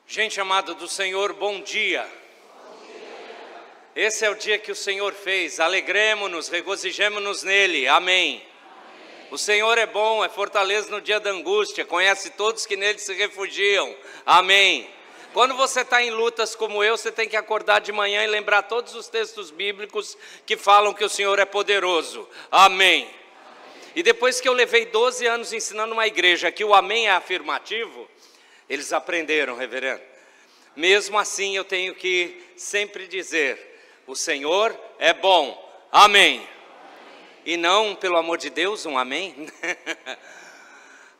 Gente amada do Senhor, bom dia. Esse é o dia que o Senhor fez, alegremo-nos, regozijemo-nos nele, amém. O Senhor é bom, é fortaleza no dia da angústia, conhece todos que nele se refugiam, amém. Quando você está em lutas como eu, você tem que acordar de manhã e lembrar todos os textos bíblicos que falam que o Senhor é poderoso, amém. E depois que eu levei 12 anos ensinando uma igreja que o amém é afirmativo, eles aprenderam, reverendo. Mesmo assim eu tenho que sempre dizer, o Senhor é bom, amém. E não, pelo amor de Deus, um amém.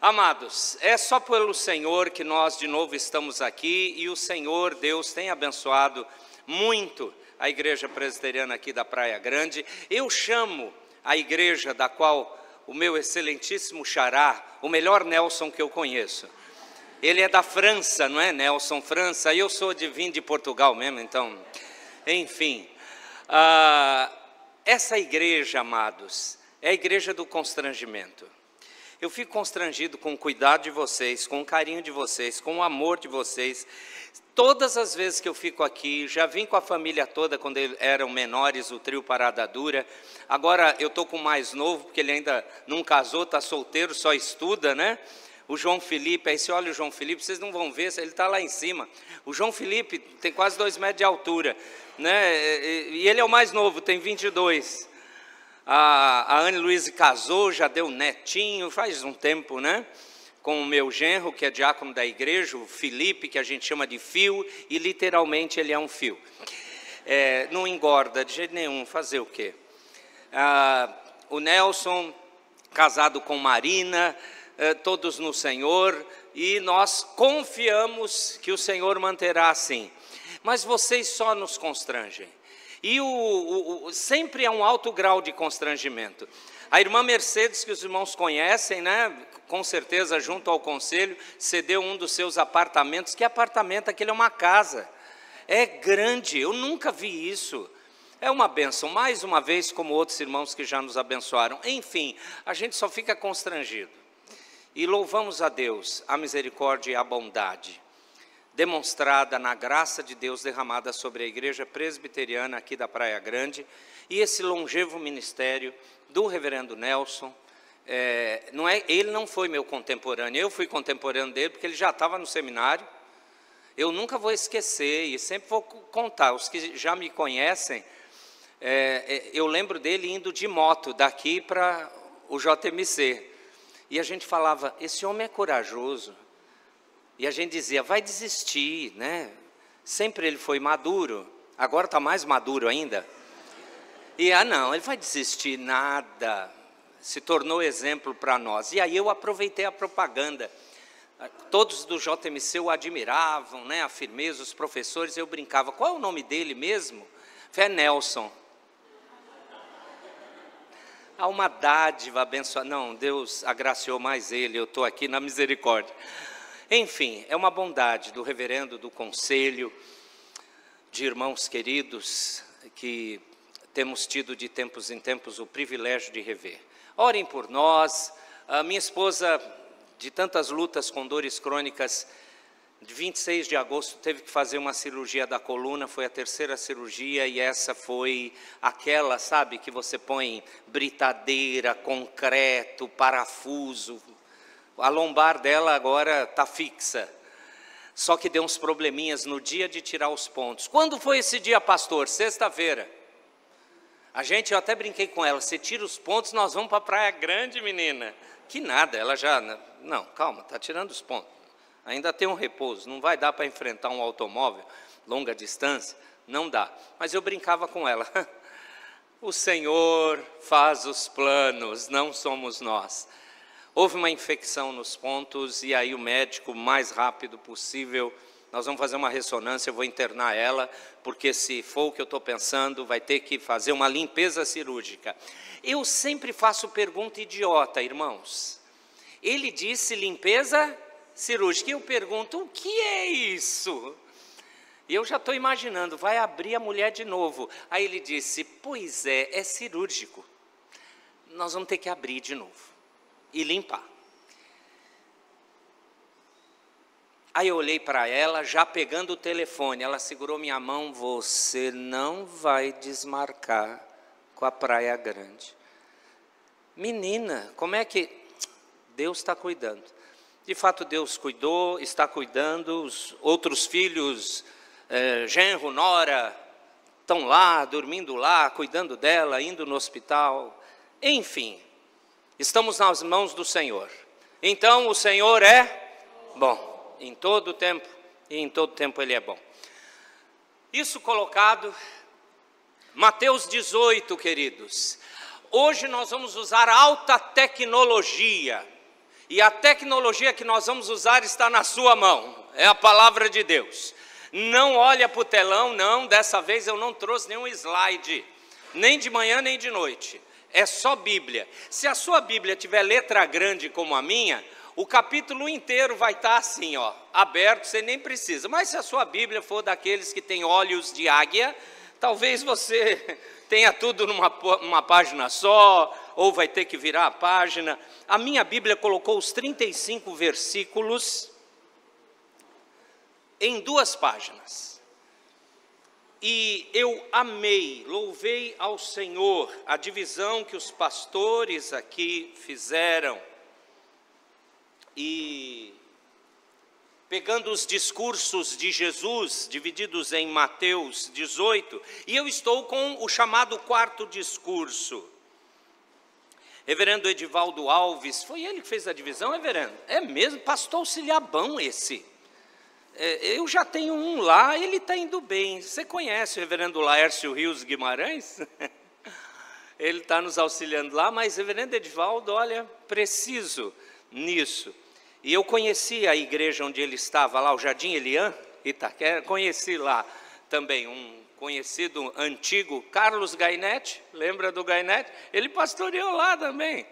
Amados, é só pelo Senhor que nós de novo estamos aqui, e o Senhor, Deus, tem abençoado muito a igreja presbiteriana aqui da Praia Grande. Eu chamo a igreja da qual o meu excelentíssimo xará, o melhor Nelson que eu conheço, ele é da França, não é, Nelson? França, eu sou vim de Portugal mesmo, então, enfim. Essa igreja, amados, é a igreja do constrangimento. Eu fico constrangido com o cuidado de vocês, com o carinho de vocês, com o amor de vocês. Todas as vezes que eu fico aqui, já vim com a família toda quando eles eram menores, o trio Parada Dura. Agora eu estou com o mais novo, porque ele ainda não casou, está solteiro, só estuda, né? O João Felipe, aí você olha o João Felipe, vocês não vão ver, ele está lá em cima. O João Felipe tem quase 2 metros de altura, né? E ele é o mais novo, tem 22. A Anne Luiz casou, já deu netinho, faz um tempo, né? Com o meu genro, que é diácono da igreja, o Felipe, que a gente chama de fio, e literalmente ele é um fio. Não engorda de jeito nenhum, fazer o quê? O Nelson, casado com Marina, todos no Senhor, e nós confiamos que o Senhor manterá assim. Mas vocês só nos constrangem. E sempre é um alto grau de constrangimento. A irmã Mercedes, que os irmãos conhecem, né, com certeza junto ao conselho, cedeu um dos seus apartamentos. Que apartamento? Aquele é uma casa. É grande, eu nunca vi isso. É uma bênção, mais uma vez, como outros irmãos que já nos abençoaram. Enfim, a gente só fica constrangido. E louvamos a Deus, a misericórdia e a bondade demonstrada na graça de Deus derramada sobre a igreja presbiteriana aqui da Praia Grande, e esse longevo ministério do reverendo Nelson. Ele não foi meu contemporâneo, eu fui contemporâneo dele porque ele já estava no seminário. Eu nunca vou esquecer e sempre vou contar, os que já me conhecem, eu lembro dele indo de moto daqui para o JMC. E a gente falava, esse homem é corajoso. E a gente dizia, vai desistir, né? Sempre ele foi maduro, agora está mais maduro ainda. E, não, ele vai desistir, nada. Se tornou exemplo para nós. E aí eu aproveitei a propaganda. Todos do JMC o admiravam, né? A firmeza, os professores, eu brincava. Qual é o nome dele mesmo? É Nelson. Há uma dádiva abençoada. Não, Deus agraciou mais ele, eu estou aqui na misericórdia. Enfim, é uma bondade do reverendo, do conselho, de irmãos queridos, que temos tido de tempos em tempos o privilégio de rever. Orem por nós. A minha esposa, de tantas lutas com dores crônicas, de 26 de agosto teve que fazer uma cirurgia da coluna, foi a 3ª cirurgia, e essa foi aquela, sabe, que você põe britadeira, concreto, parafuso. A lombar dela agora está fixa, só que deu uns probleminhas no dia de tirar os pontos. Quando foi esse dia, pastor? Sexta-feira. Eu até brinquei com ela, você tira os pontos, nós vamos para a Praia Grande, menina. Que nada, ela já, não, calma, está tirando os pontos. Ainda tem um repouso, não vai dar para enfrentar um automóvel, longa distância, não dá. Mas eu brincava com ela, o Senhor faz os planos, não somos nós. Houve uma infecção nos pontos, e aí o médico, o mais rápido possível, nós vamos fazer uma ressonância, eu vou internar ela, porque se for o que eu estou pensando, vai ter que fazer uma limpeza cirúrgica. Eu sempre faço pergunta idiota, irmãos. Ele disse limpeza cirúrgica, e eu pergunto, o que é isso? E eu já estou imaginando, vai abrir a mulher de novo. Aí ele disse, pois é cirúrgico. Nós vamos ter que abrir de novo e limpar. Aí eu olhei para ela, já pegando o telefone, ela segurou minha mão, você não vai desmarcar com a Praia Grande. Menina, como é que... Deus está cuidando. De fato, Deus cuidou, está cuidando, os outros filhos, genro, nora, estão lá, dormindo lá, cuidando dela, indo no hospital. Enfim, estamos nas mãos do Senhor. Então, o Senhor é bom, em todo tempo, e em todo tempo Ele é bom. Isso colocado, Mateus 18, queridos. Hoje nós vamos usar alta tecnologia, e a tecnologia que nós vamos usar está na sua mão, é a palavra de Deus. Não olha para o telão, não, dessa vez eu não trouxe nenhum slide, nem de manhã nem de noite. É só Bíblia. Se a sua Bíblia tiver letra grande como a minha, o capítulo inteiro vai estar assim, ó, aberto, você nem precisa. Mas se a sua Bíblia for daqueles que tem olhos de águia, talvez você tenha tudo numa página só, ou vai ter que virar a página. A minha Bíblia colocou os 35 versículos em 2 páginas. E eu amei, louvei ao Senhor a divisão que os pastores aqui fizeram. E pegando os discursos de Jesus, divididos em Mateus 18, e eu estou com o chamado 4º discurso. Reverendo Edivaldo Alves, foi ele que fez a divisão, reverendo? É mesmo, pastor auxiliar bom esse. Eu já tenho um lá, ele está indo bem. Você conhece o reverendo Laércio Rios Guimarães? Ele está nos auxiliando lá, mas reverendo Edivaldo, olha, preciso nisso. E eu conheci a igreja onde ele estava lá, o Jardim Eliã, Itaquera, conheci lá também um conhecido antigo, Carlos Gainetti, lembra do Gainetti? Ele pastoreou lá também,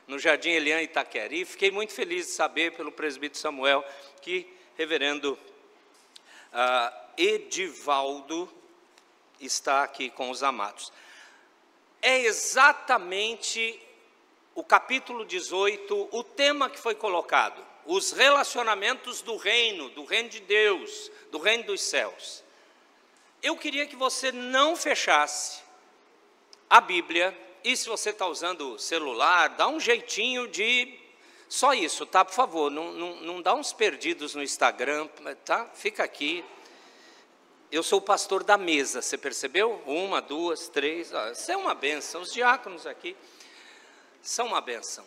no Jardim Eliã, Itaquera. E fiquei muito feliz de saber pelo presbítero Samuel que reverendo Edivaldo está aqui com os amados. É exatamente o capítulo 18, o tema que foi colocado, os relacionamentos do reino de Deus, do reino dos céus. Eu queria que você não fechasse a Bíblia, e se você está usando o celular, dá um jeitinho de... Só isso, tá? Por favor, não dá uns perdidos no Instagram, tá? Fica aqui. Eu sou o pastor da mesa, você percebeu? 1, 2, 3, isso é uma bênção. Os diáconos aqui são uma bênção.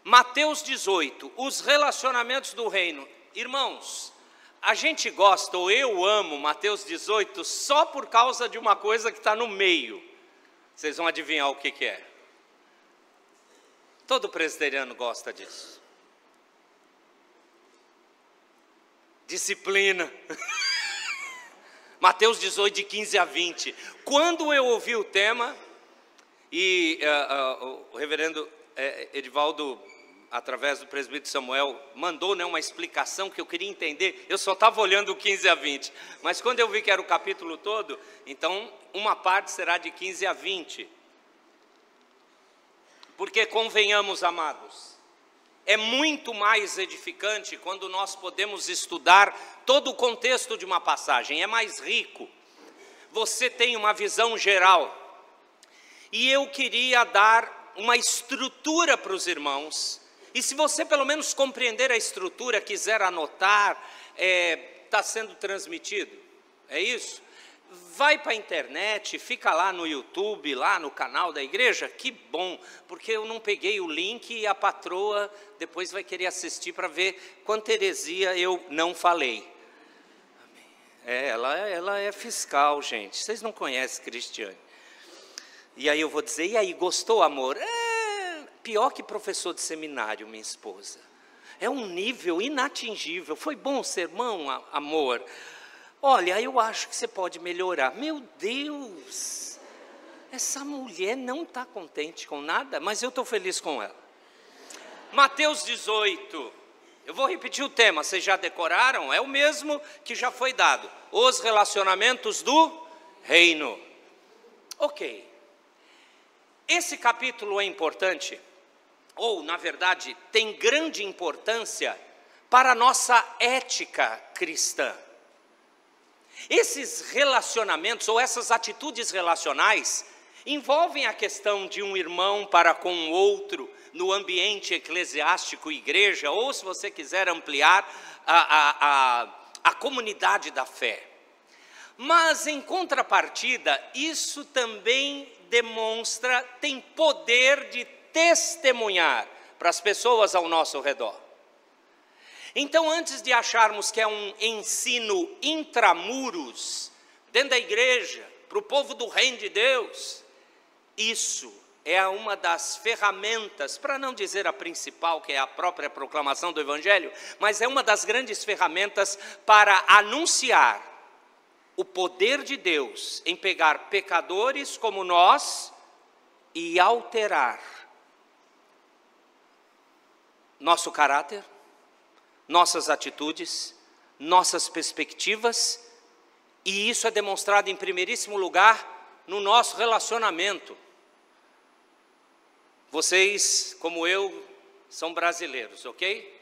Mateus 18, os relacionamentos do reino. Irmãos, a gente gosta, ou eu amo Mateus 18, só por causa de uma coisa que está no meio. Vocês vão adivinhar o que é. Todo presbiteriano gosta disso. Disciplina. Mateus 18, de 15 a 20. Quando eu ouvi o tema, e o reverendo Edivaldo, através do presbítero Samuel, mandou, né, uma explicação que eu queria entender, eu só estava olhando o 15 a 20. Mas quando eu vi que era o capítulo todo, então uma parte será de 15 a 20. Porque convenhamos, amados, é muito mais edificante quando nós podemos estudar todo o contexto de uma passagem, é mais rico. Você tem uma visão geral. E eu queria dar uma estrutura para os irmãos. E se você pelo menos compreender a estrutura, quiser anotar, está sendo transmitido, é isso? Vai para a internet, fica lá no YouTube, lá no canal da igreja, que bom, porque eu não peguei o link e a patroa depois vai querer assistir para ver quanta heresia eu não falei. Ela é fiscal, gente, vocês não conhecem Cristiane. E aí eu vou dizer, e aí, gostou, amor? Pior que professor de seminário, minha esposa. É um nível inatingível. Foi bom o sermão, amor? Olha, eu acho que você pode melhorar. Meu Deus, essa mulher não está contente com nada, mas eu estou feliz com ela. Mateus 18, Eu vou repetir o tema, vocês já decoraram? É o mesmo que já foi dado. Os relacionamentos do reino. Ok. Esse capítulo é importante, ou na verdade tem grande importância para a nossa ética cristã. Esses relacionamentos ou essas atitudes relacionais envolvem a questão de um irmão para com o outro no ambiente eclesiástico, igreja, ou se você quiser ampliar a comunidade da fé. Mas em contrapartida, isso também demonstra, tem poder de testemunhar para as pessoas ao nosso redor. Então, antes de acharmos que é um ensino intramuros, dentro da igreja, para o povo do reino de Deus, isso é uma das ferramentas, para não dizer a principal, que é a própria proclamação do Evangelho, mas é uma das grandes ferramentas para anunciar o poder de Deus em pegar pecadores como nós e alterar nosso caráter, nossas atitudes, nossas perspectivas, e isso é demonstrado em primeiríssimo lugar no nosso relacionamento. Vocês, como eu, são brasileiros, ok?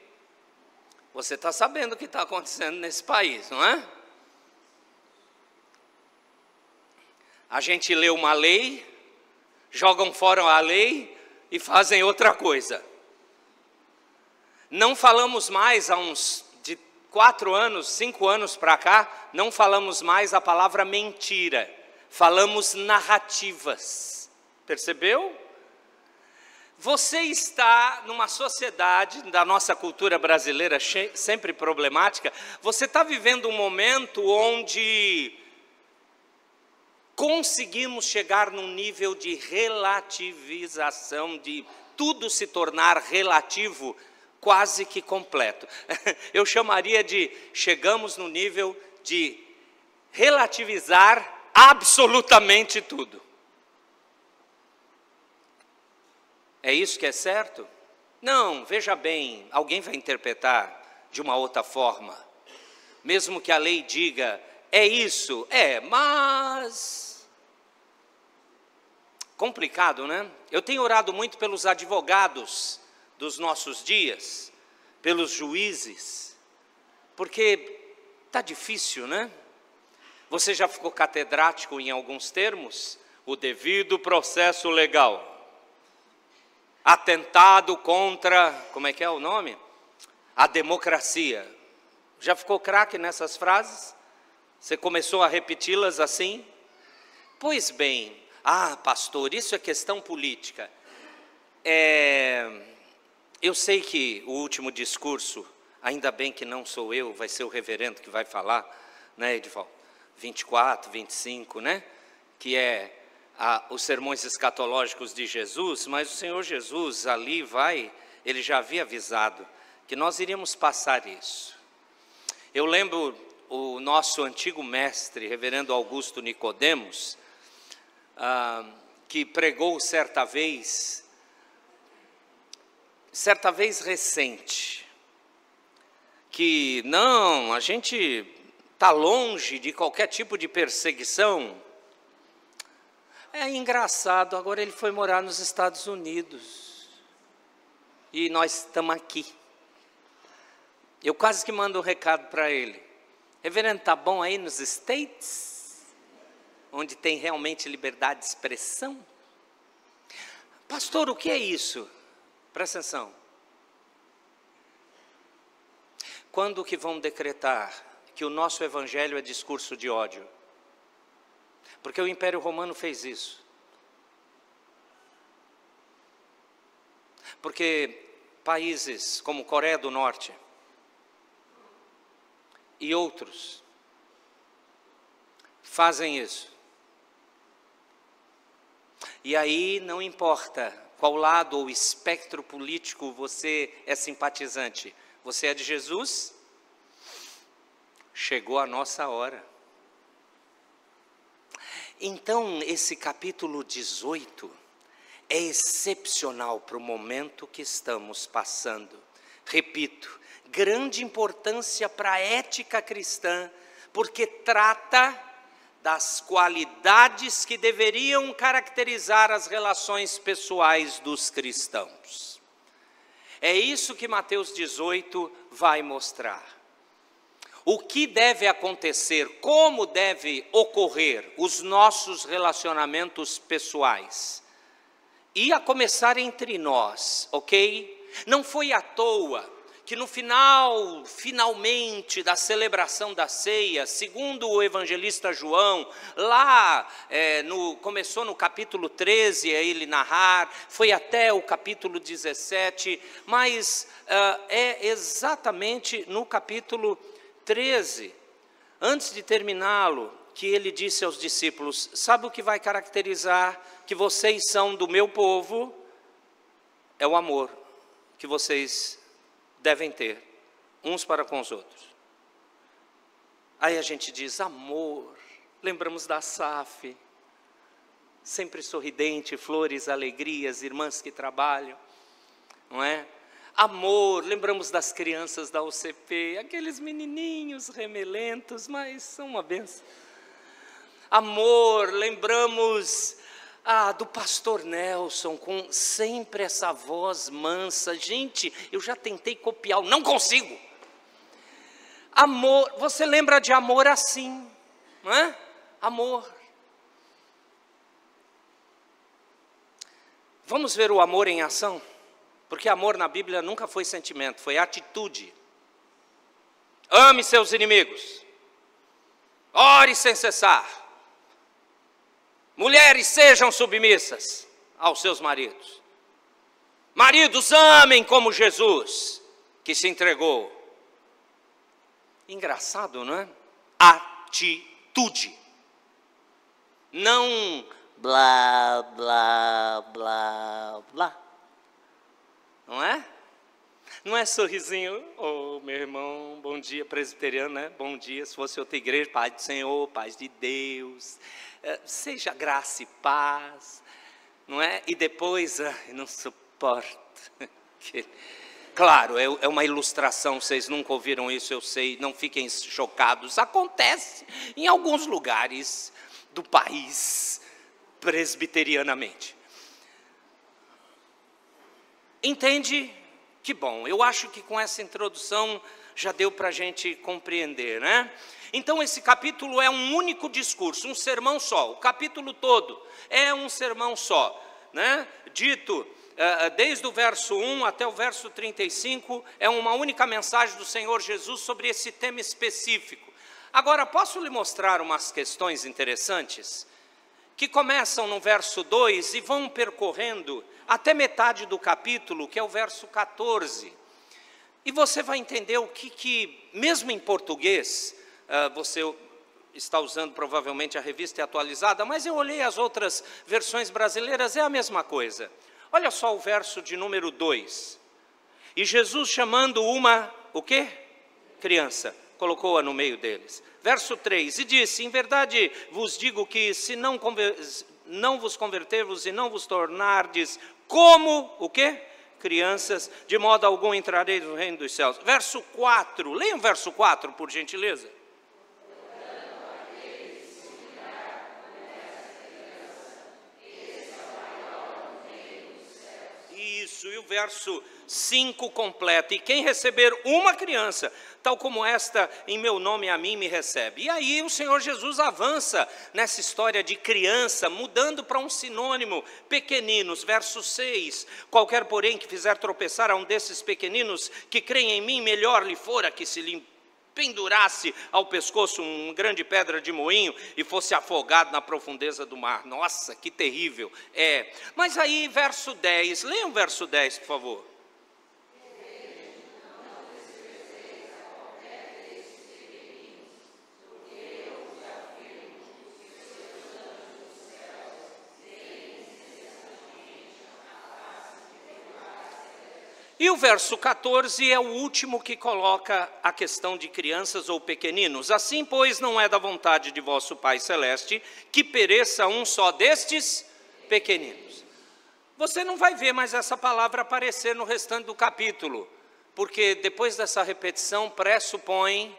Você está sabendo o que está acontecendo nesse país, não é? A gente lê uma lei, jogam fora a lei e fazem outra coisa. Não falamos mais, há uns de 4 anos, 5 anos para cá, não falamos mais a palavra mentira, falamos narrativas. Percebeu? Você está numa sociedade da nossa cultura brasileira sempre problemática, você está vivendo um momento onde conseguimos chegar num nível de relativização, de tudo se tornar relativo, quase que completo. Eu chamaria de, chegamos no nível de relativizar absolutamente tudo. É isso que é certo? Não, veja bem, alguém vai interpretar de uma outra forma. Mesmo que a lei diga, é isso, mas... Complicado, né? Eu tenho orado muito pelos advogados dos nossos dias, pelos juízes, porque está difícil, né? Você já ficou catedrático em alguns termos? O devido processo legal. Atentado contra, como é que é o nome? A democracia. Já ficou craque nessas frases? Você começou a repeti-las assim? Pois bem, pastor, isso é questão política. Eu sei que o último discurso, ainda bem que não sou eu, vai ser o reverendo que vai falar, né, Edivaldo? 24, 25, né? Que é os sermões escatológicos de Jesus, mas o Senhor Jesus ali ele já havia avisado que nós iríamos passar isso. Eu lembro o nosso antigo mestre, reverendo Augusto Nicodemos, que pregou certa vez recente, que não, a gente está longe de qualquer tipo de perseguição. É engraçado, agora ele foi morar nos Estados Unidos e nós estamos aqui. Eu quase que mando um recado para ele. Reverendo, tá bom aí nos States? Onde tem realmente liberdade de expressão? Pastor, o que é isso? Presta atenção. Quando que vão decretar que o nosso evangelho é discurso de ódio? Porque o Império Romano fez isso. Porque países como Coreia do Norte e outros fazem isso. E aí não importa qual lado ou espectro político você é simpatizante. Você é de Jesus? Chegou a nossa hora. Então, esse capítulo 18 é excepcional para o momento que estamos passando. Repito, grande importância para a ética cristã, porque trata das qualidades que deveriam caracterizar as relações pessoais dos cristãos. É isso que Mateus 18 vai mostrar. O que deve acontecer, como deve ocorrer os nossos relacionamentos pessoais. E a começar entre nós, ok? Não foi à toa que no finalmente da celebração da ceia, segundo o evangelista João, lá começou no capítulo 13 a ele narrar, foi até o capítulo 17, mas é exatamente no capítulo 13, antes de terminá-lo, que ele disse aos discípulos: sabe o que vai caracterizar que vocês são do meu povo? É o amor que vocês devem ter uns para com os outros. Aí a gente diz amor, lembramos da SAF, sempre sorridente, flores, alegrias, irmãs que trabalham, não é? Amor, lembramos das crianças da UCP, aqueles menininhos remelentos, mas são uma benção. Amor, lembramos do pastor Nelson, com sempre essa voz mansa. Gente, eu já tentei copiar, não consigo. Amor, você lembra de amor assim, não é? Amor. Vamos ver o amor em ação? Porque amor na Bíblia nunca foi sentimento, foi atitude. Ame seus inimigos. Ore sem cessar. Mulheres, sejam submissas aos seus maridos. Maridos, amem como Jesus, que se entregou. Engraçado, não é? Atitude. Não blá, blá, blá, blá. Não é? Não é sorrisinho, meu irmão, bom dia, presbiteriano, né? Bom dia, se fosse outra igreja, paz do Senhor, paz de Deus, seja graça e paz, não é? E depois, não suporto. Claro, é uma ilustração, vocês nunca ouviram isso, eu sei, não fiquem chocados, acontece em alguns lugares do país, presbiterianamente. Entende? Que bom, eu acho que com essa introdução já deu para a gente compreender, né? Então esse capítulo é um único discurso, um sermão só, o capítulo todo é um sermão só, né? Dito desde o verso 1 até o verso 35, é uma única mensagem do Senhor Jesus sobre esse tema específico. Agora, posso lhe mostrar umas questões interessantes? Que começam no verso 2 e vão percorrendo até metade do capítulo, que é o verso 14. E você vai entender o que mesmo em português, você está usando provavelmente a revista atualizada, mas eu olhei as outras versões brasileiras, é a mesma coisa. Olha só o verso de número 2. E Jesus chamando uma, o quê? Criança, colocou-a no meio deles. Verso 3, e disse, em verdade vos digo que se não vos convertervos e não vos tornardes como, o quê? Crianças, de modo algum entrareis no reino dos céus. Verso 4, leia o verso 4, por gentileza. Isso, e o verso 5 completa, e quem receber uma criança, tal como esta, em meu nome a mim me recebe. E aí o Senhor Jesus avança nessa história de criança, mudando para um sinônimo, pequeninos, verso 6, qualquer porém que fizer tropeçar a um desses pequeninos, que creem em mim, melhor lhe fora que se lhe pendurasse ao pescoço uma grande pedra de moinho e fosse afogado na profundeza do mar. Nossa, que terrível. Mas aí, verso 10, leia o verso 10, por favor. E o verso 14 é o último que coloca a questão de crianças ou pequeninos. Assim, pois, não é da vontade de vosso Pai Celeste que pereça um só destes pequeninos. Você não vai ver mais essa palavra aparecer no restante do capítulo. porque depois dessa repetição pressupõe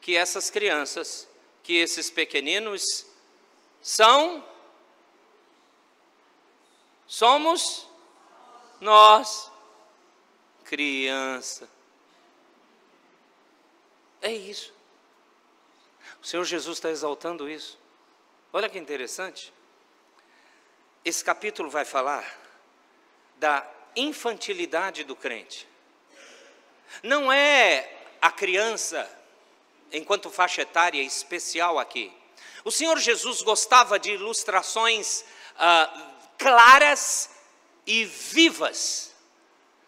que essas crianças, que esses pequeninos somos nós, criança. É isso. O Senhor Jesus está exaltando isso. Olha que interessante. Esse capítulo vai falar da infantilidade do crente. Não é a criança, enquanto faixa etária especial aqui. O Senhor Jesus gostava de ilustrações claras e vivas.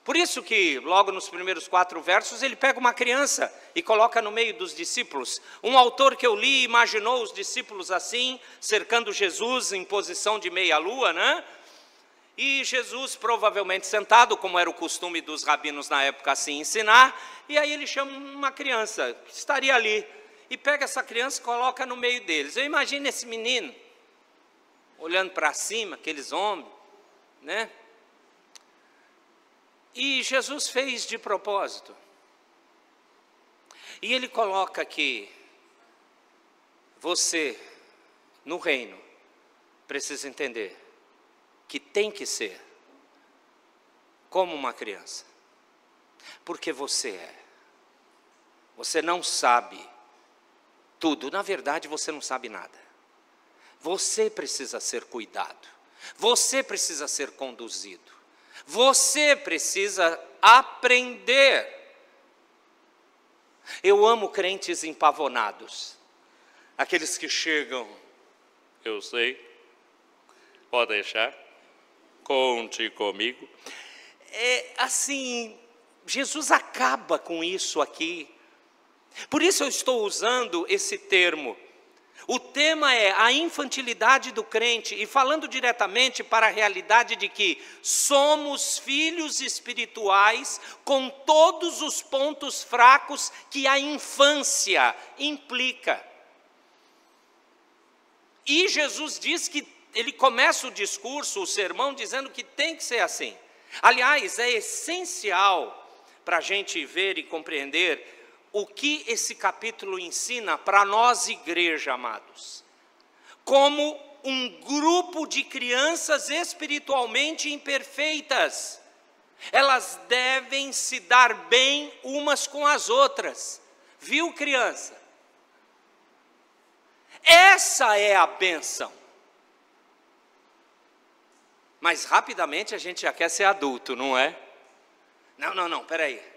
Por isso que logo nos primeiros 4 versos ele pega uma criança e coloca no meio dos discípulos. Um autor que eu li imaginou os discípulos assim, cercando Jesus em posição de meia-lua, né? E Jesus provavelmente sentado, como era o costume dos rabinos na época assim ensinar, e aí ele chama uma criança que estaria ali, e pega essa criança e coloca no meio deles. Eu imagino esse menino, olhando para cima, aqueles homens, né? E Jesus fez de propósito. E ele coloca que você, no reino, precisa entender que tem que ser como uma criança. Porque você é. Você não sabe tudo. Na verdade, você não sabe nada. Você precisa ser cuidado. Você precisa ser conduzido. Você precisa aprender. Eu amo crentes empavonados. Aqueles que chegam, eu sei, pode deixar, conte comigo. É assim, Jesus acaba com isso aqui. Por isso eu estou usando esse termo. O tema é a infantilidade do crente, e falando diretamente para a realidade de que somos filhos espirituais com todos os pontos fracos que a infância implica. E Jesus diz que ele começa o discurso, o sermão, dizendo que tem que ser assim. Aliás, é essencial para a gente ver e compreender o que esse capítulo ensina para nós, igreja, amados. Como um grupo de crianças espiritualmente imperfeitas, elas devem se dar bem umas com as outras. Viu, criança? Essa é a bênção. Mas rapidamente a gente já quer ser adulto, não é? Não, peraí.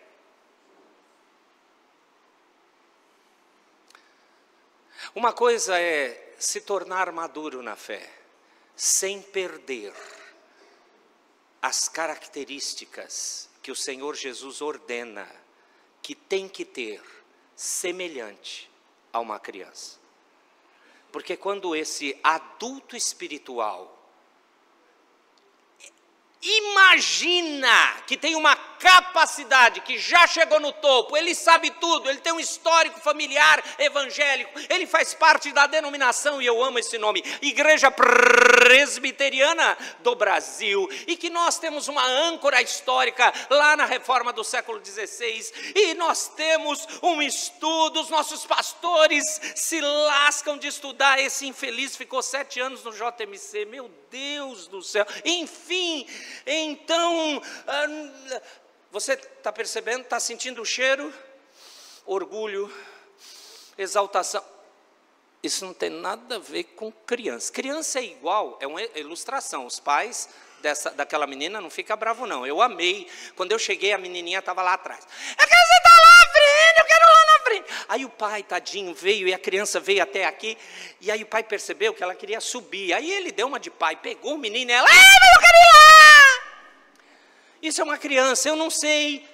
Uma coisa é se tornar maduro na fé, sem perder as características que o Senhor Jesus ordena, que tem que ter, semelhante a uma criança. Porque quando esse adulto espiritual imagina que tem uma capacidade, que já chegou no topo, ele sabe tudo, ele tem um histórico familiar evangélico, ele faz parte da denominação, e eu amo esse nome, Igreja Presbiteriana do Brasil, e que nós temos uma âncora histórica lá na reforma do século XVI, e nós temos um estudo, os nossos pastores se lascam de estudar. Esse infeliz ficou 7 anos no JMC, meu Deus do céu, enfim. Então, você está percebendo, está sentindo o cheiro? Orgulho, exaltação. Isso não tem nada a ver com criança. Criança é igual, é uma ilustração. Os pais daquela menina não ficam bravos não. Eu amei, quando eu cheguei a menininha estava lá atrás. Eu quero sentar lá na frente, eu quero lá na frente. Aí o pai, tadinho, veio e a criança veio até aqui. E aí o pai percebeu que ela queria subir. Aí ele deu uma de pai, pegou o menino e ela, mas eu quero ir lá. Isso é uma criança, eu não sei,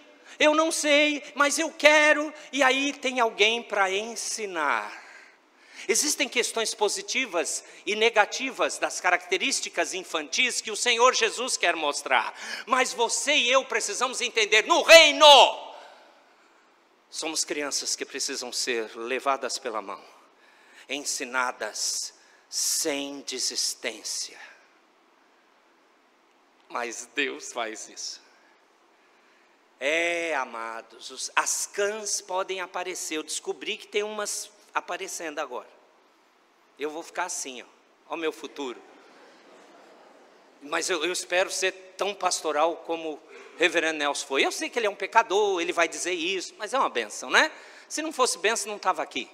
mas eu quero. E aí tem alguém para ensinar. Existem questões positivas e negativas das características infantis que o Senhor Jesus quer mostrar. Mas você e eu precisamos entender, no reino, somos crianças que precisam ser levadas pela mão, ensinadas sem desistência. Mas Deus faz isso. Amados, as cãs podem aparecer. Eu descobri que tem umas aparecendo agora. Eu vou ficar assim, ó o meu futuro. Mas eu espero ser tão pastoral como o reverendo Nelson foi. Eu sei que ele é um pecador, ele vai dizer isso, mas é uma bênção, né? Se não fosse bênção, não estava aqui,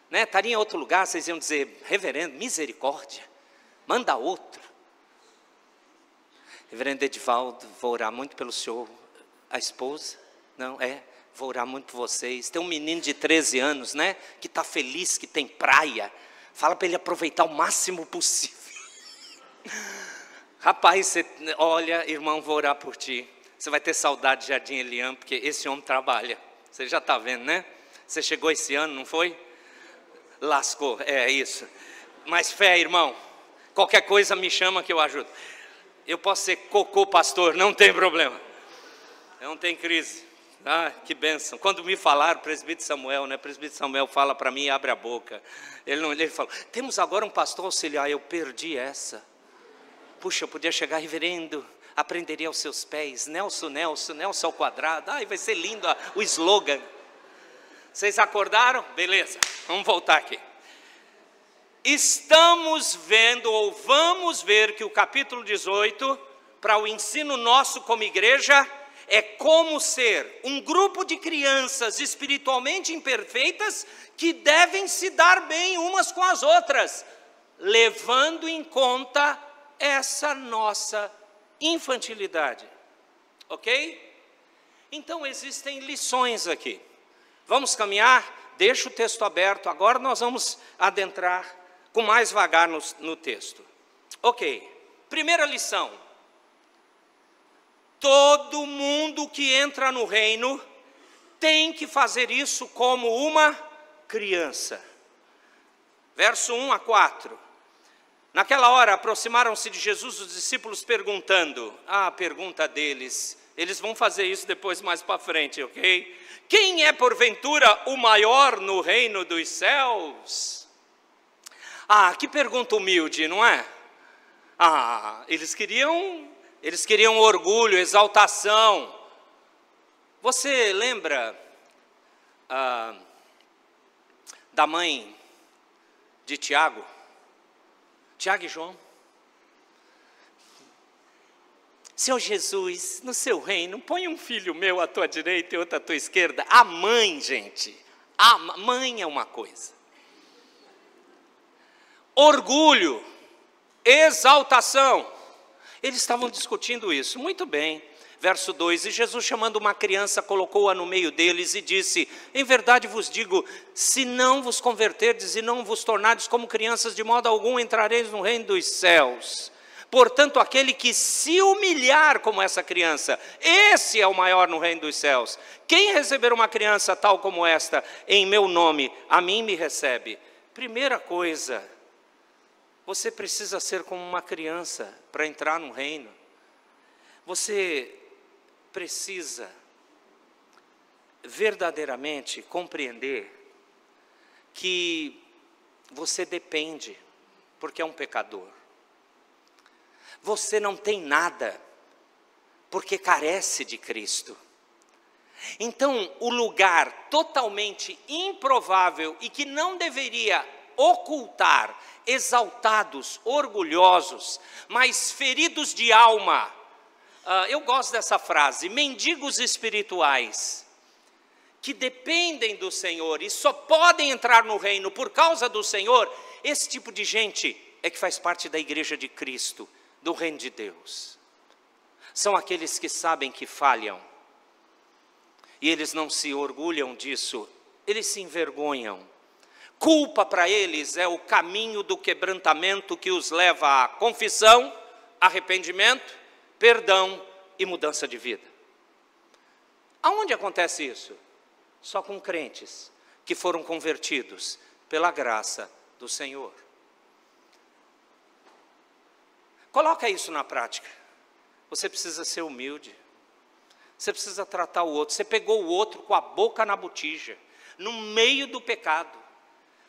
né? Estaria em outro lugar, vocês iam dizer: reverendo, misericórdia, manda outro. Reverendo Edivaldo, vou orar muito pelo senhor. A esposa? Não, vou orar muito por vocês. Tem um menino de 13 anos, né? Que está feliz, que tem praia. Fala para ele aproveitar o máximo possível. Rapaz, olha, irmão, vou orar por ti. Você vai ter saudade de Jardim Eliam, porque esse homem trabalha. Você já está vendo, né? Você chegou esse ano, não foi? Lascou, isso. Mas fé, irmão. Qualquer coisa me chama que eu ajudo. Eu posso ser cocô pastor, não tem problema. Não tem crise. Que bênção. Quando me falaram, presbítero Samuel, né? Presbítero Samuel fala para mim e abre a boca. Ele fala: temos agora um pastor auxiliar. Eu perdi essa. Puxa, eu podia chegar: reverendo, aprenderia aos seus pés. Nelson ao quadrado. Vai ser lindo o slogan. Vocês acordaram? Beleza, vamos voltar aqui. Estamos vendo, ou vamos ver, que o capítulo 18, para o ensino nosso como igreja, é como ser um grupo de crianças espiritualmente imperfeitas que devem se dar bem umas com as outras, levando em conta essa nossa infantilidade, ok? Então existem lições aqui. Vamos caminhar? Deixa o texto aberto, agora nós vamos adentrar com mais vagar no texto. Ok, primeira lição: todo mundo que entra no reino tem que fazer isso como uma criança. Verso 1 a 4. Naquela hora aproximaram-se de Jesus os discípulos perguntando, a pergunta deles, eles vão fazer isso depois mais para frente, ok? Quem é porventura o maior no reino dos céus? Que pergunta humilde, não é? Eles queriam orgulho, exaltação. Você lembra da mãe de Tiago? Tiago e João. Senhor Jesus, no seu reino, põe um filho meu à tua direita e outro à tua esquerda. A mãe, gente, a mãe é uma coisa. Orgulho, exaltação. Eles estavam discutindo isso, muito bem. Verso 2, e Jesus, chamando uma criança, colocou-a no meio deles e disse: em verdade vos digo, se não vos converterdes e não vos tornardes como crianças, de modo algum entrareis no reino dos céus. Portanto, aquele que se humilhar como essa criança, esse é o maior no reino dos céus. Quem receber uma criança tal como esta, em meu nome, a mim me recebe. Primeira coisa, você precisa ser como uma criança para entrar no reino. Você precisa verdadeiramente compreender que você depende, porque é um pecador. Você não tem nada, porque carece de Cristo. Então, o lugar totalmente improvável e que não deveria ocultar exaltados, orgulhosos, mas feridos de alma. Eu gosto dessa frase, mendigos espirituais, que dependem do Senhor e só podem entrar no reino por causa do Senhor. Esse tipo de gente é que faz parte da igreja de Cristo, do reino de Deus. São aqueles que sabem que falham, e eles não se orgulham disso, eles se envergonham. Culpa para eles é o caminho do quebrantamento que os leva à confissão, arrependimento, perdão e mudança de vida. Aonde acontece isso? Só com crentes que foram convertidos pela graça do Senhor. Coloca isso na prática. Você precisa ser humilde. Você precisa tratar o outro. Você pegou o outro com a boca na botija, no meio do pecado.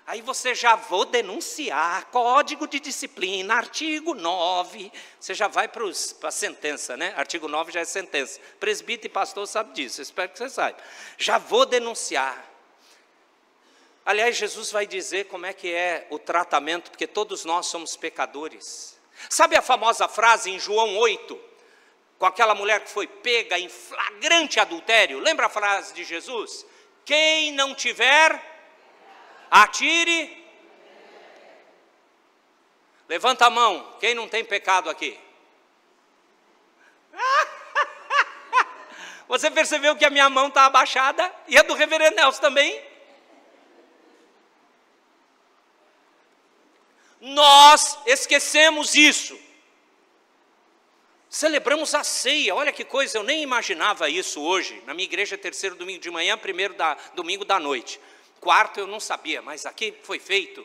Aí você já vou denunciar, código de disciplina, artigo 9, você já vai para a sentença, né? Artigo 9 já é sentença. Presbítero e pastor sabem disso, eu espero que você saiba. Já vou denunciar. Aliás, Jesus vai dizer como é que é o tratamento, porque todos nós somos pecadores. Sabe a famosa frase em João 8, com aquela mulher que foi pega em flagrante adultério? Lembra a frase de Jesus? Quem não tiver... atire. Levanta a mão, quem não tem pecado aqui? Você percebeu que a minha mão está abaixada? E a do reverendo Nelson também? Nós esquecemos isso. Celebramos a ceia, olha que coisa, eu nem imaginava isso hoje. Na minha igreja, terceiro domingo de manhã, primeiro domingo da noite. Quarto eu não sabia, mas aqui foi feito.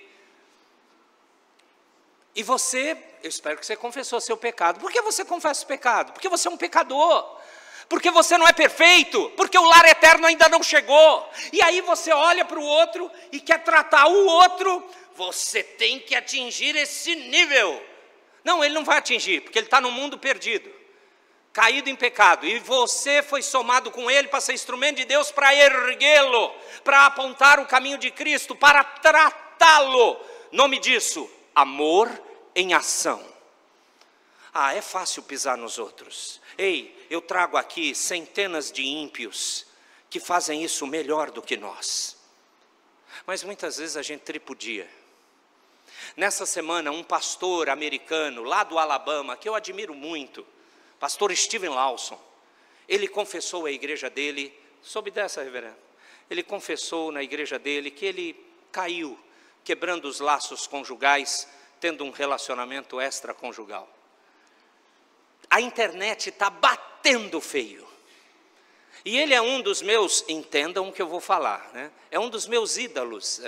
E você, eu espero que você confessou seu pecado. Por que você confessa o pecado? Porque você é um pecador. Porque você não é perfeito. Porque o lar eterno ainda não chegou. E aí você olha para o outro e quer tratar o outro. Você tem que atingir esse nível. Não, ele não vai atingir, porque ele está no mundo perdido, caído em pecado, e você foi somado com ele para ser instrumento de Deus, para erguê-lo, para apontar o caminho de Cristo, para tratá-lo. Nome disso, amor em ação. Ah, é fácil pisar nos outros. Ei, eu trago aqui centenas de ímpios que fazem isso melhor do que nós. Mas muitas vezes a gente tripudia. Nessa semana, um pastor americano, lá do Alabama, que eu admiro muito, pastor Steven Lawson, ele confessou à igreja dele, soube dessa, reverendo? Ele confessou na igreja dele que ele caiu, quebrando os laços conjugais, tendo um relacionamento extraconjugal. A internet está batendo feio. E ele é um dos meus, entendam o que eu vou falar, né? É um dos meus ídolos,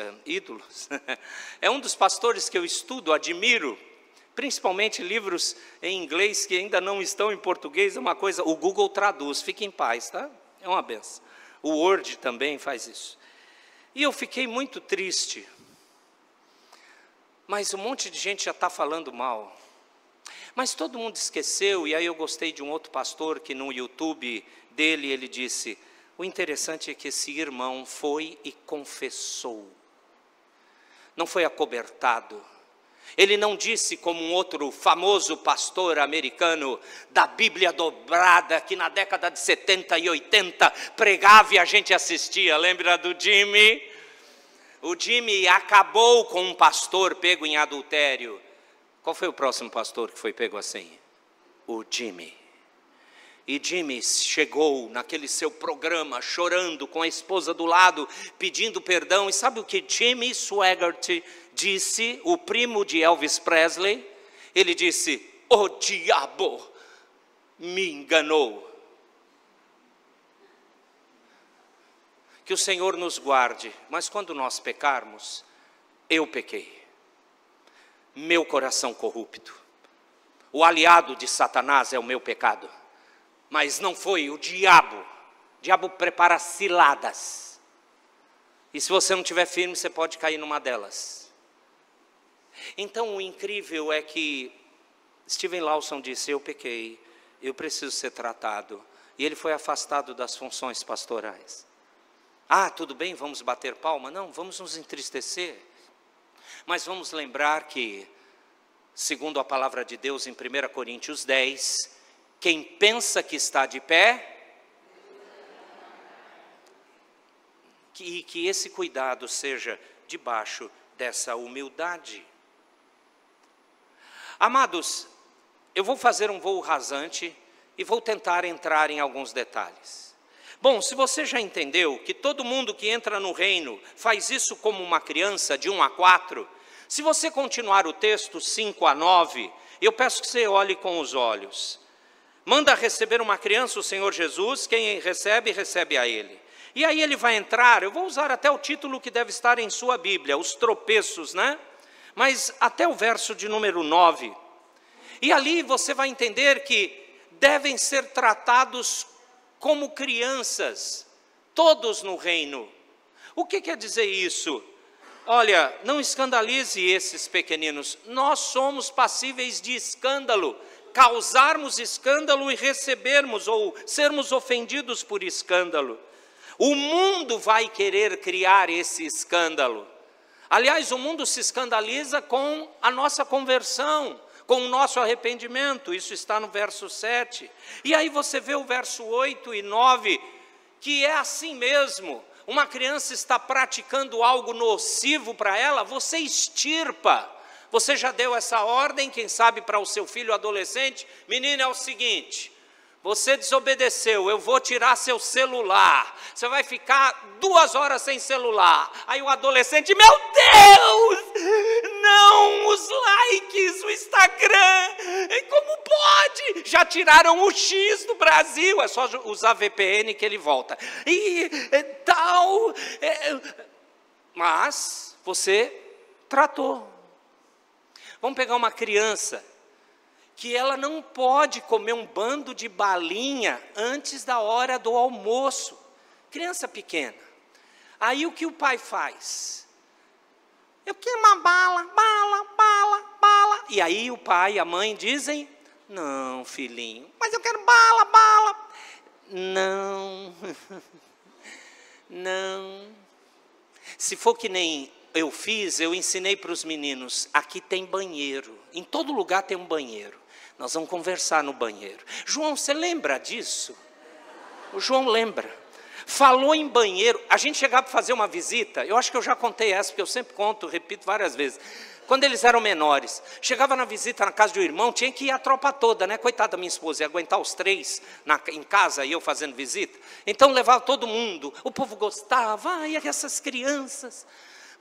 é um dos pastores que eu estudo, admiro, principalmente livros em inglês que ainda não estão em português, é uma coisa, o Google traduz, fique em paz, tá? É uma benção. O Word também faz isso. E eu fiquei muito triste, mas um monte de gente já está falando mal. Mas todo mundo esqueceu, e aí eu gostei de um outro pastor que no YouTube dele ele disse, o interessante é que esse irmão foi e confessou, não foi acobertado. Ele não disse como um outro famoso pastor americano da Bíblia dobrada, que na década de 70 e 80 pregava e a gente assistia, lembra do Jimmy? O Jimmy acabou com um pastor pego em adultério. Qual foi o próximo pastor que foi pego assim? O Jimmy. E Jimmy chegou naquele seu programa chorando com a esposa do lado, pedindo perdão. E sabe o que Jimmy Swaggart disse, o primo de Elvis Presley? Ele disse, o diabo me enganou. Que o Senhor nos guarde, mas quando nós pecarmos, eu pequei. Meu coração corrupto. O aliado de Satanás é o meu pecado. Mas não foi o diabo. O diabo prepara ciladas. E se você não estiver firme, você pode cair numa delas. Então o incrível é que Steven Lawson disse, eu pequei, eu preciso ser tratado. E ele foi afastado das funções pastorais. Ah, tudo bem, vamos bater palma? Não, vamos nos entristecer. Mas vamos lembrar que, segundo a palavra de Deus em 1 Coríntios 10, quem pensa que está de pé, que esse cuidado seja debaixo dessa humildade. Amados, eu vou fazer um voo rasante e vou tentar entrar em alguns detalhes. Bom, se você já entendeu que todo mundo que entra no reino faz isso como uma criança de 1 a 4, se você continuar o texto 5 a 9, eu peço que você olhe com os olhos. Manda receber uma criança o Senhor Jesus, quem recebe, recebe a Ele. E aí ele vai entrar, eu vou usar até o título que deve estar em sua Bíblia, os tropeços, né? Mas até o verso de número 9. E ali você vai entender que devem ser tratados como crianças, todos no reino. O que quer dizer isso? olha, não escandalize esses pequeninos, nós somos passíveis de escândalo, causarmos escândalo e recebermos ou sermos ofendidos por escândalo. O mundo vai querer criar esse escândalo. Aliás, o mundo se escandaliza com a nossa conversão, com o nosso arrependimento, isso está no verso 7. E aí você vê o verso 8 e 9, que é assim mesmo. Uma criança está praticando algo nocivo para ela, você extirpa. Você já deu essa ordem, quem sabe para o seu filho adolescente? Menino, é o seguinte, você desobedeceu, eu vou tirar seu celular, você vai ficar 2 horas sem celular. Aí o adolescente, meu Deus, não, os likes, o Instagram, como pode? Já tiraram o X do Brasil, é só usar VPN que ele volta. E tal, mas você tratou. Vamos pegar uma criança que ela não pode comer um bando de balinha antes da hora do almoço. Criança pequena. Aí o que o pai faz? Eu quero uma bala, bala, bala, bala. E aí o pai e a mãe dizem, não, filhinho, mas eu quero bala, bala. Não, não. Se for que nem eu fiz, eu ensinei para os meninos, aqui tem banheiro, em todo lugar tem um banheiro. Nós vamos conversar no banheiro. João, você lembra disso? O João lembra. Falou em banheiro, a gente chegava para fazer uma visita, eu acho que eu já contei essa, porque eu sempre conto, repito várias vezes. Quando eles eram menores, chegava na visita na casa de um irmão, tinha que ir a tropa toda, né? Coitada da minha esposa, ia aguentar os 3 em casa e eu fazendo visita. Então levava todo mundo, o povo gostava, ai, essas crianças.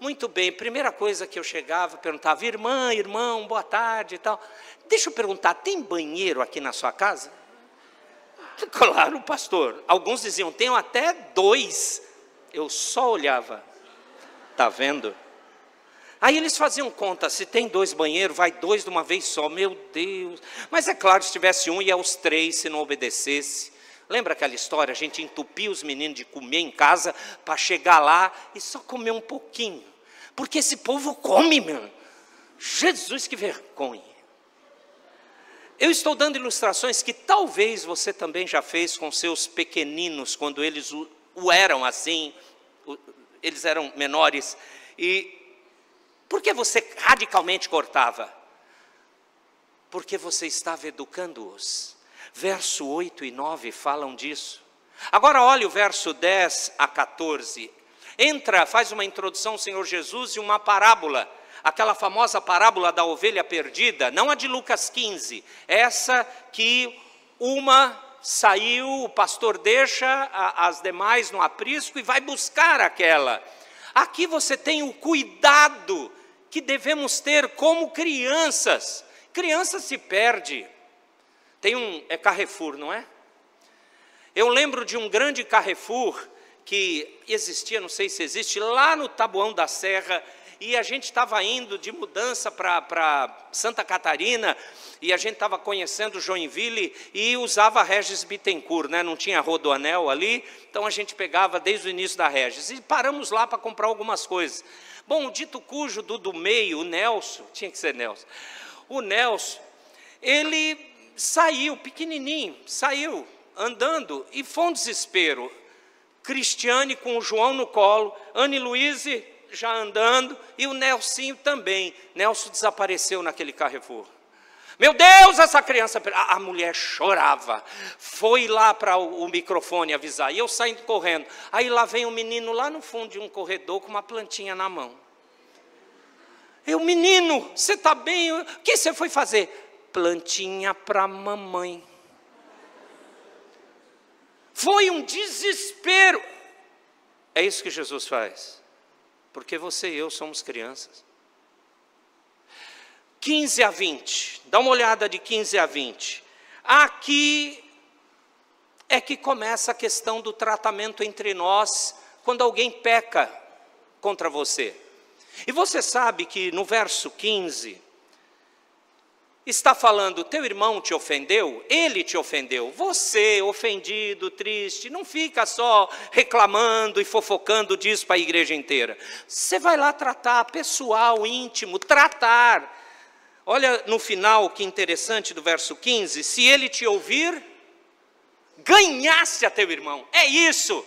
Muito bem, primeira coisa que eu chegava, perguntava, irmã, irmão, boa tarde e tal. Deixa eu perguntar, tem banheiro aqui na sua casa? Claro, pastor. Alguns diziam, tenho até 2. Eu só olhava. Está vendo? Aí eles faziam conta, se tem 2 banheiros, vai 2 de uma vez só. Meu Deus. Mas é claro, se tivesse um, ia os 3, se não obedecesse. Lembra aquela história? A gente entupia os meninos de comer em casa para chegar lá e só comer um pouquinho. Porque esse povo come, meu. Jesus, que vergonha. Eu estou dando ilustrações que talvez você também já fez com seus pequeninos, quando eles o eram assim, eles eram menores. E por que você radicalmente cortava? Porque você estava educando-os. Verso 8 e 9 falam disso. Agora olhe o verso 10 a 14. Faz uma introdução, Senhor Jesus, e uma parábola. Aquela famosa parábola da ovelha perdida, não a de Lucas 15. Essa que uma saiu, o pastor deixa as demais no aprisco e vai buscar aquela. Aqui você tem o cuidado que devemos ter como crianças. Criança se perde. É Carrefour, não é? Eu lembro de um grande Carrefour que existia, não sei se existe, lá no Taboão da Serra, e a gente estava indo de mudança para Santa Catarina, e a gente estava conhecendo Joinville, e usava Regis Bittencourt, né? Não tinha Rodoanel ali, então a gente pegava desde o início da Regis, e paramos lá para comprar algumas coisas. Bom, o dito cujo do meio, o Nelson, tinha que ser Nelson, o Nelson, ele saiu, pequenininho, saiu andando, e foi um desespero. Cristiane com o João no colo, Anne Luíse já andando, e o Nelsinho também. Nelson desapareceu naquele Carrefour. Meu Deus, essa criança... A mulher chorava, foi lá para o microfone avisar, e eu saindo correndo. Aí lá vem um menino lá no fundo de um corredor com uma plantinha na mão. Menino, você está bem? O que você foi fazer? Plantinha para mamãe. Foi um desespero. É isso que Jesus faz. Porque você e eu somos crianças. 15 a 20. Dá uma olhada de 15 a 20. Aqui é que começa a questão do tratamento entre nós quando alguém peca contra você. E você sabe que no verso 15, está falando, teu irmão te ofendeu, ele te ofendeu, você ofendido, triste, não fica só reclamando e fofocando disso para a igreja inteira. Você vai lá tratar, pessoal, íntimo, tratar. Olha no final que interessante do verso 15, se ele te ouvir, ganhasse a teu irmão. É isso,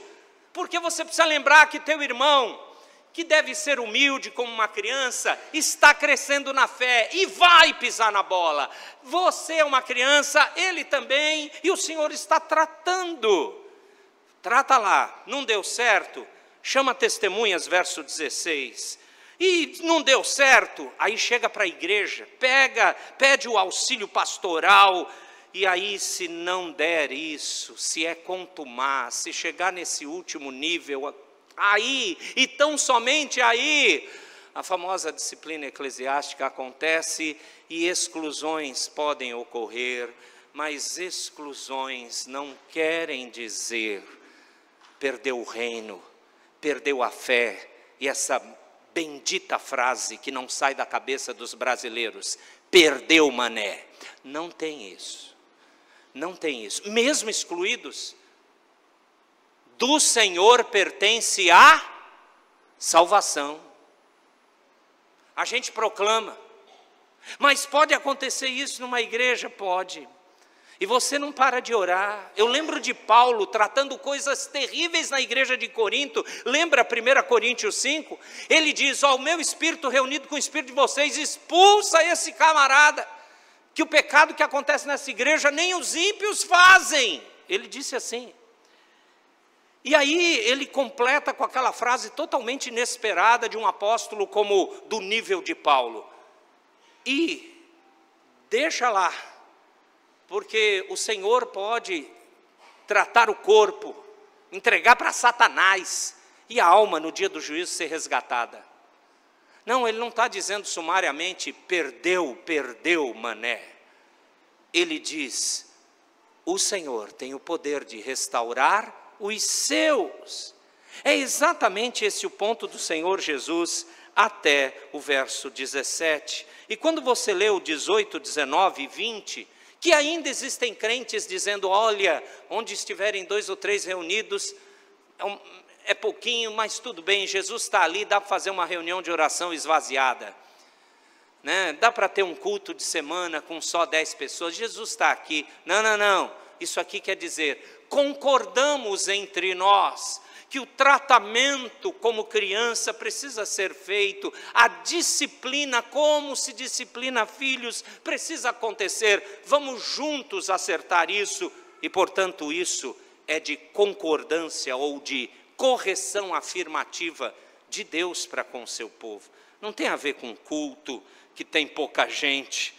porque você precisa lembrar que teu irmão, que deve ser humilde como uma criança, está crescendo na fé e vai pisar na bola. Você é uma criança, ele também, e o Senhor está tratando. Trata lá, não deu certo, chama testemunhas, verso 16. E não deu certo, aí chega para a igreja, pede o auxílio pastoral, e aí se não der isso, se é contumaz, se chegar nesse último nível, aí, e tão somente aí, a famosa disciplina eclesiástica acontece e exclusões podem ocorrer, mas exclusões não querem dizer perdeu o reino, perdeu a fé, e essa bendita frase que não sai da cabeça dos brasileiros, perdeu mané, não tem isso, não tem isso, mesmo excluídos, do Senhor pertence a salvação. A gente proclama, mas pode acontecer isso numa igreja? Pode. E você não para de orar. Eu lembro de Paulo tratando coisas terríveis na igreja de Corinto. Lembra 1 Coríntios 5? Ele diz, ó, o meu espírito reunido com o espírito de vocês, expulsa esse camarada, que o pecado que acontece nessa igreja nem os ímpios fazem. Ele disse assim. E aí ele completa com aquela frase totalmente inesperada de um apóstolo como do nível de Paulo. E deixa lá, porque o Senhor pode tratar o corpo, entregar para Satanás, e a alma no dia do juízo ser resgatada. Não, ele não está dizendo sumariamente, perdeu mané. Ele diz, o Senhor tem o poder de restaurar os seus. É exatamente esse o ponto do Senhor Jesus até o verso 17. E quando você lê o 18, 19 e 20, que ainda existem crentes dizendo, olha, onde estiverem 2 ou 3 reunidos, é pouquinho, mas tudo bem, Jesus está ali, dá para fazer uma reunião de oração esvaziada, né? Dá para ter um culto de semana com só 10 pessoas, Jesus está aqui. Não, isso aqui quer dizer, concordamos entre nós que o tratamento como criança precisa ser feito, a disciplina, como se disciplina filhos, precisa acontecer, vamos juntos acertar isso, e portanto isso é de concordância ou de correção afirmativa de Deus para com o seu povo. Não tem a ver com culto, que tem pouca gente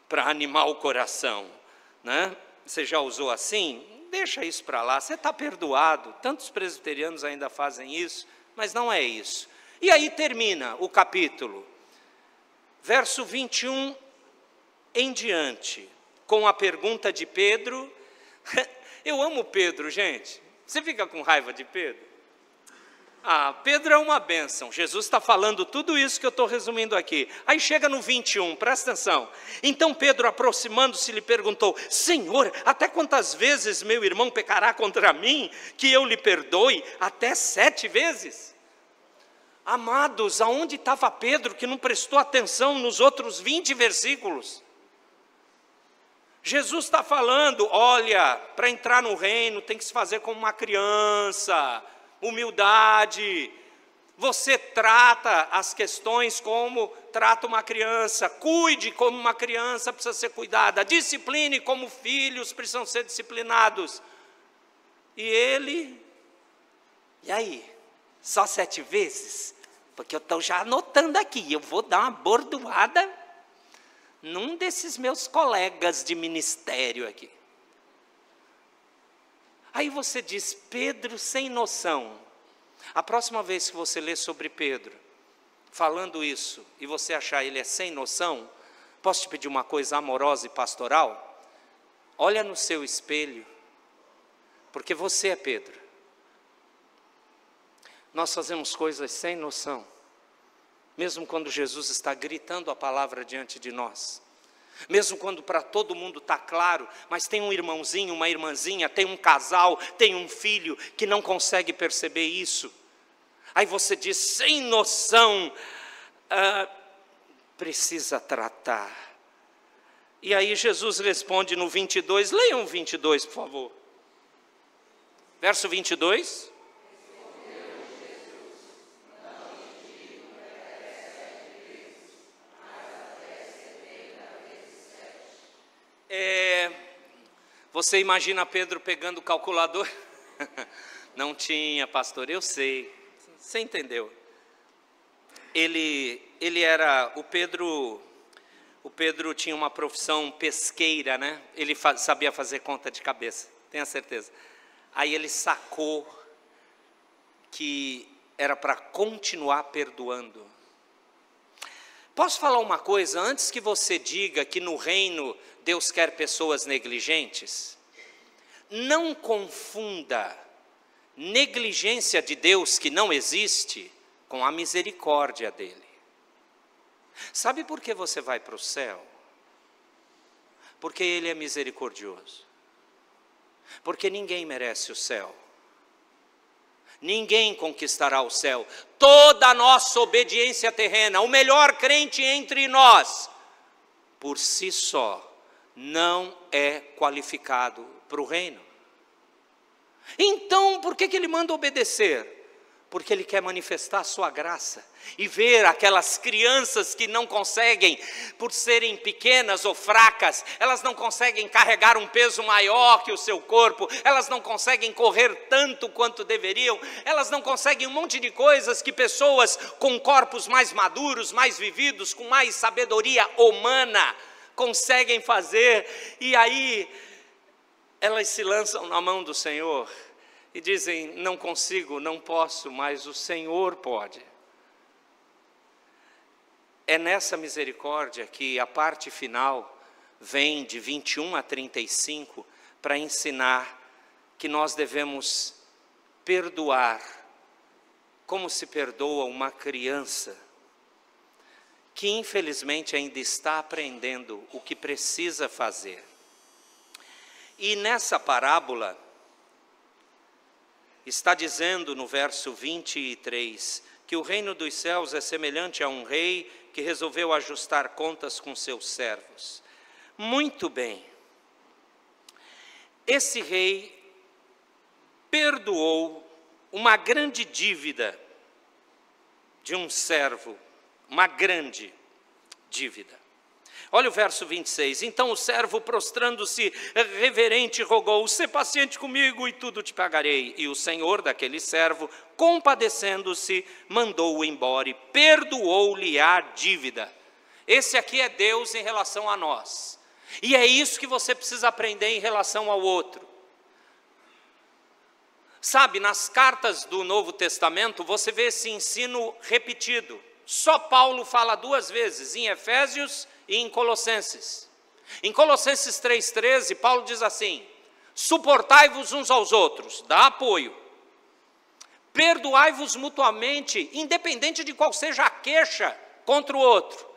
para animar o coração, né? Você já usou assim? Deixa isso para lá, você está perdoado. Tantos presbiterianos ainda fazem isso, mas não é isso. E aí termina o capítulo, verso 21 em diante, com a pergunta de Pedro. Eu amo Pedro, gente. Você fica com raiva de Pedro? Pedro é uma bênção. Jesus está falando tudo isso que eu estou resumindo aqui. Aí chega no 21, presta atenção. Então Pedro, aproximando-se, lhe perguntou, Senhor, até quantas vezes meu irmão pecará contra mim, que eu lhe perdoe? Até 7 vezes? Amados, aonde estava Pedro que não prestou atenção nos outros 20 versículos? Jesus está falando, olha, para entrar no reino tem que se fazer como uma criança, humildade, você trata as questões como trata uma criança, cuide como uma criança precisa ser cuidada, discipline como filhos precisam ser disciplinados. E aí, só 7 vezes? Porque eu estou já anotando aqui, eu vou dar uma bordoada num desses meus colegas de ministério aqui. Aí você diz, Pedro sem noção. A próxima vez que você ler sobre Pedro, falando isso, e você achar ele é sem noção, posso te pedir uma coisa amorosa e pastoral? Olha no seu espelho, porque você é Pedro. Nós fazemos coisas sem noção, mesmo quando Jesus está gritando a palavra diante de nós. Mesmo quando para todo mundo está claro, mas tem um irmãozinho, uma irmãzinha, tem um casal, tem um filho que não consegue perceber isso. Aí você diz, sem noção, precisa tratar. E aí Jesus responde no 22, leiam o 22, por favor. Verso 22. Você imagina Pedro pegando o calculador? Não tinha, pastor, eu sei. Você entendeu? Ele era, o Pedro tinha uma profissão pesqueira, né? Ele sabia fazer conta de cabeça, tenha certeza. Aí ele sacou que era para continuar perdoando. Posso falar uma coisa, antes que você diga que no reino Deus quer pessoas negligentes? Não confunda negligência de Deus que não existe com a misericórdia dele. Sabe por que você vai para o céu? Porque ele é misericordioso. Porque ninguém merece o céu. Ninguém conquistará o céu. Toda a nossa obediência terrena, o melhor crente entre nós, por si só, não é qualificado para o reino. Então, por que ele manda obedecer? Porque ele quer manifestar a sua graça e ver aquelas crianças que não conseguem, por serem pequenas ou fracas, elas não conseguem carregar um peso maior que o seu corpo, elas não conseguem correr tanto quanto deveriam, elas não conseguem um monte de coisas que pessoas com corpos mais maduros, mais vividos, com mais sabedoria humana conseguem fazer, e aí elas se lançam na mão do Senhor e dizem, não consigo, não posso, mas o Senhor pode. É nessa misericórdia que a parte final vem de 21 a 35 para ensinar que nós devemos perdoar como se perdoa uma criança que infelizmente ainda está aprendendo o que precisa fazer. E nessa parábola está dizendo no verso 23 que o reino dos céus é semelhante a um rei que resolveu ajustar contas com seus servos. Muito bem, esse rei perdoou uma grande dívida de um servo, uma grande dívida. Olha o verso 26, então o servo prostrando-se reverente rogou, sê paciente comigo e tudo te pagarei. E o senhor daquele servo, compadecendo-se, mandou-o embora e perdoou-lhe a dívida. Esse aqui é Deus em relação a nós. E é isso que você precisa aprender em relação ao outro. Sabe, nas cartas do Novo Testamento, você vê esse ensino repetido. Só Paulo fala 2 vezes, em Efésios e em Colossenses. Em Colossenses 3,13, Paulo diz assim, suportai-vos uns aos outros, dá apoio. Perdoai-vos mutuamente, independente de qual seja a queixa contra o outro.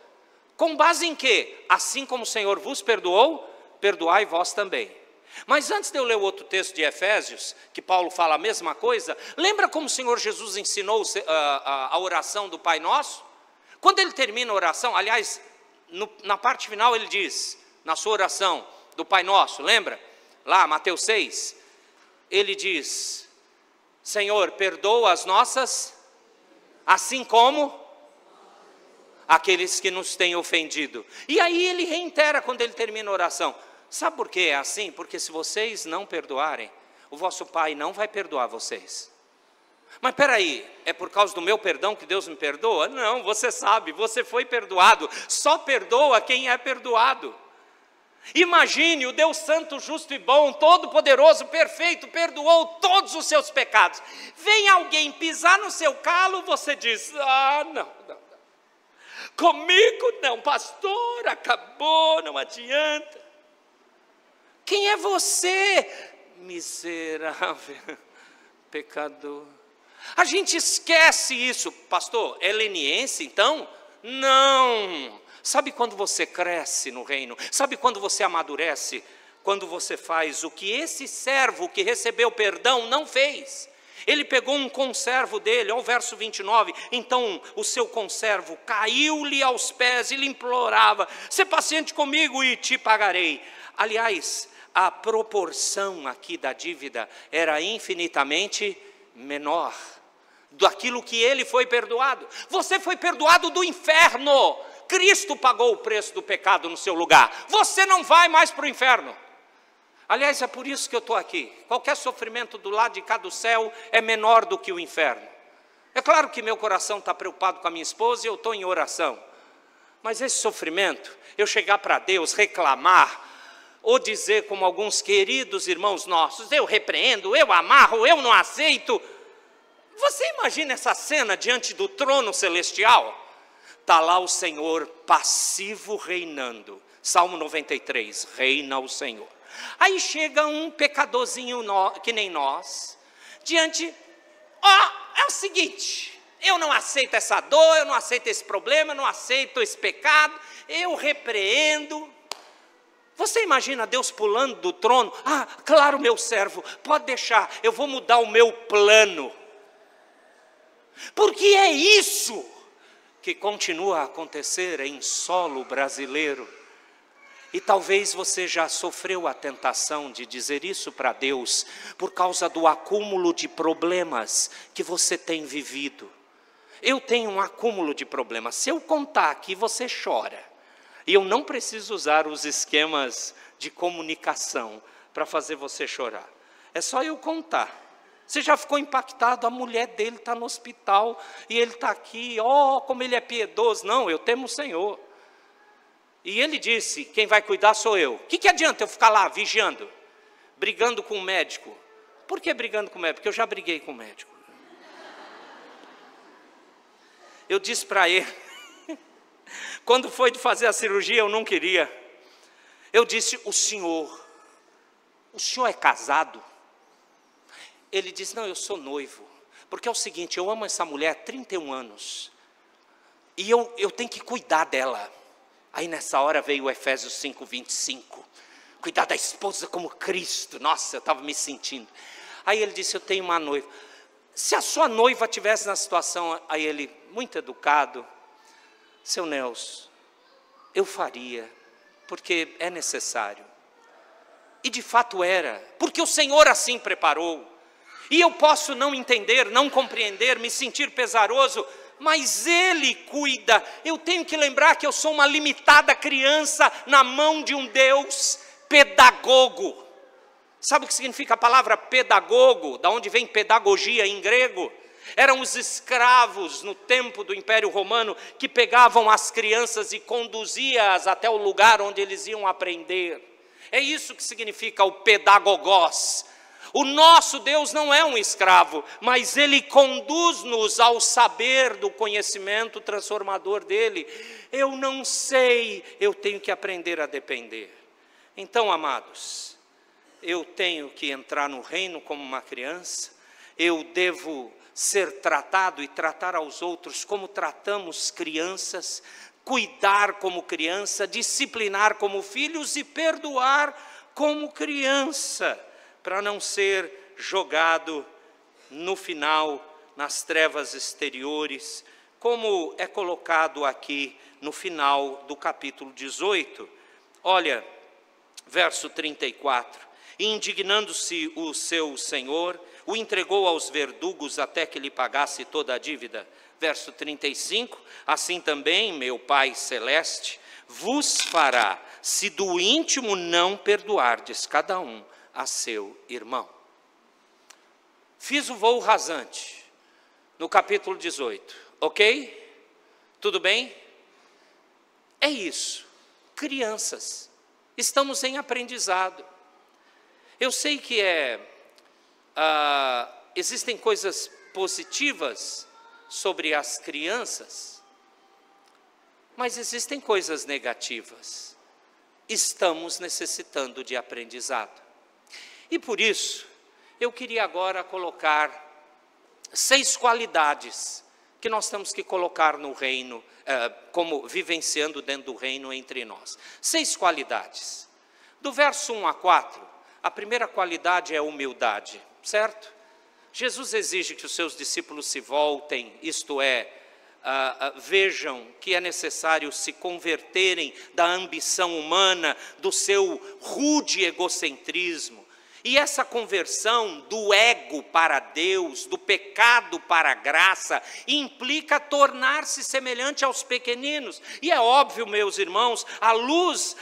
Com base em quê? Assim como o Senhor vos perdoou, perdoai vós também. Mas antes de eu ler o outro texto de Efésios, que Paulo fala a mesma coisa, lembra como o Senhor Jesus ensinou a oração do Pai Nosso? Quando ele termina a oração, aliás, na parte final ele diz, na sua oração do Pai Nosso, lembra? Lá, Mateus 6, ele diz, Senhor, perdoa as nossas, assim como aqueles que nos têm ofendido. E aí ele reitera quando ele termina a oração. Sabe por que é assim? Porque se vocês não perdoarem, o vosso Pai não vai perdoar vocês. Mas peraí, é por causa do meu perdão que Deus me perdoa? Não, você sabe, você foi perdoado. Só perdoa quem é perdoado. Imagine o Deus santo, justo e bom, todo-poderoso, perfeito, perdoou todos os seus pecados. Vem alguém pisar no seu calo, você diz, não. Comigo não, pastor, acabou, não adianta. Quem é você, miserável, pecador? A gente esquece isso. Pastor, é leniense então? Não. Sabe quando você cresce no reino? Sabe quando você amadurece? Quando você faz o que esse servo que recebeu perdão não fez. Ele pegou um conservo dele, olha o verso 29, então o seu conservo caiu-lhe aos pés e lhe implorava: "Sê paciente comigo e te pagarei." Aliás, a proporção aqui da dívida era infinitamente menor daquilo que ele foi perdoado. Você foi perdoado do inferno. Cristo pagou o preço do pecado no seu lugar. Você não vai mais para o inferno. Aliás, é por isso que eu estou aqui. Qualquer sofrimento do lado de cá do céu é menor do que o inferno. É claro que meu coração está preocupado com a minha esposa e eu estou em oração. Mas esse sofrimento, eu chegar para Deus, reclamar, ou dizer como alguns queridos irmãos nossos: "Eu repreendo, eu amarro, eu não aceito." Você imagina essa cena diante do trono celestial? Está lá o Senhor passivo reinando. Salmo 93, reina o Senhor. Aí chega um pecadorzinho que nem nós, diante, é o seguinte: eu não aceito essa dor, eu não aceito esse problema, eu não aceito esse pecado, eu repreendo. Você imagina Deus pulando do trono? Claro, meu servo, pode deixar, eu vou mudar o meu plano. Porque é isso que continua a acontecer em solo brasileiro. E talvez você já sofreu a tentação de dizer isso para Deus, por causa do acúmulo de problemas que você tem vivido. Eu tenho um acúmulo de problemas. Se eu contar aqui, você chora. E eu não preciso usar os esquemas de comunicação para fazer você chorar. É só eu contar. Você já ficou impactado? A mulher dele está no hospital e ele está aqui. Como ele é piedoso. Não, eu temo o Senhor. E ele disse: quem vai cuidar sou eu. O que adianta eu ficar lá vigiando, brigando com o médico? Por que brigando com o médico? Porque eu já briguei com o médico. Eu disse para ele, quando foi de fazer a cirurgia, eu não queria. Eu disse: o senhor é casado? Ele disse: não, eu sou noivo. Porque é o seguinte, eu amo essa mulher há 31 anos. E eu tenho que cuidar dela. Aí nessa hora veio o Efésios 5:25. Cuidar da esposa como Cristo. Nossa, eu estava me sentindo. Aí ele disse: eu tenho uma noiva. Se a sua noiva estivesse na situação, aí ele, muito educado: seu Nelson, eu faria, porque é necessário. E de fato era, porque o Senhor assim preparou. E eu posso não entender, não compreender, me sentir pesaroso, mas Ele cuida. Eu tenho que lembrar que eu sou uma limitada criança na mão de um Deus pedagogo. Sabe o que significa a palavra pedagogo? Da onde vem pedagogia em grego? Eram os escravos no tempo do Império Romano que pegavam as crianças e conduziam-as até o lugar onde eles iam aprender. É isso que significa o pedagogos. O nosso Deus não é um escravo, mas Ele conduz-nos ao saber do conhecimento transformador dEle. Eu não sei, eu tenho que aprender a depender. Então, amados, eu tenho que entrar no reino como uma criança, eu devo ser tratado e tratar aos outros como tratamos crianças, cuidar como criança, disciplinar como filhos e perdoar como criança, para não ser jogado no final nas trevas exteriores, como é colocado aqui no final do capítulo 18. Olha, verso 34. E indignando-se o seu senhor, o entregou aos verdugos até que lhe pagasse toda a dívida. Verso 35. Assim também meu Pai Celeste vos fará, se do íntimo não perdoardes cada um a seu irmão. Fiz o voo rasante no capítulo 18, ok? Tudo bem? É isso, crianças, estamos em aprendizado. Eu sei que existem coisas positivas sobre as crianças, mas existem coisas negativas. Estamos necessitando de aprendizado. E por isso, eu queria agora colocar 6 qualidades que nós temos que colocar no reino, como vivenciando dentro do reino entre nós. 6 qualidades. Do verso 1 a 4, a primeira qualidade é a humildade, certo? Jesus exige que os seus discípulos se voltem, isto é, vejam que é necessário se converterem da ambição humana, do seu rude egocentrismo. E essa conversão do ego para Deus, do pecado para a graça, implica tornar-se semelhante aos pequeninos. E é óbvio, meus irmãos, à luz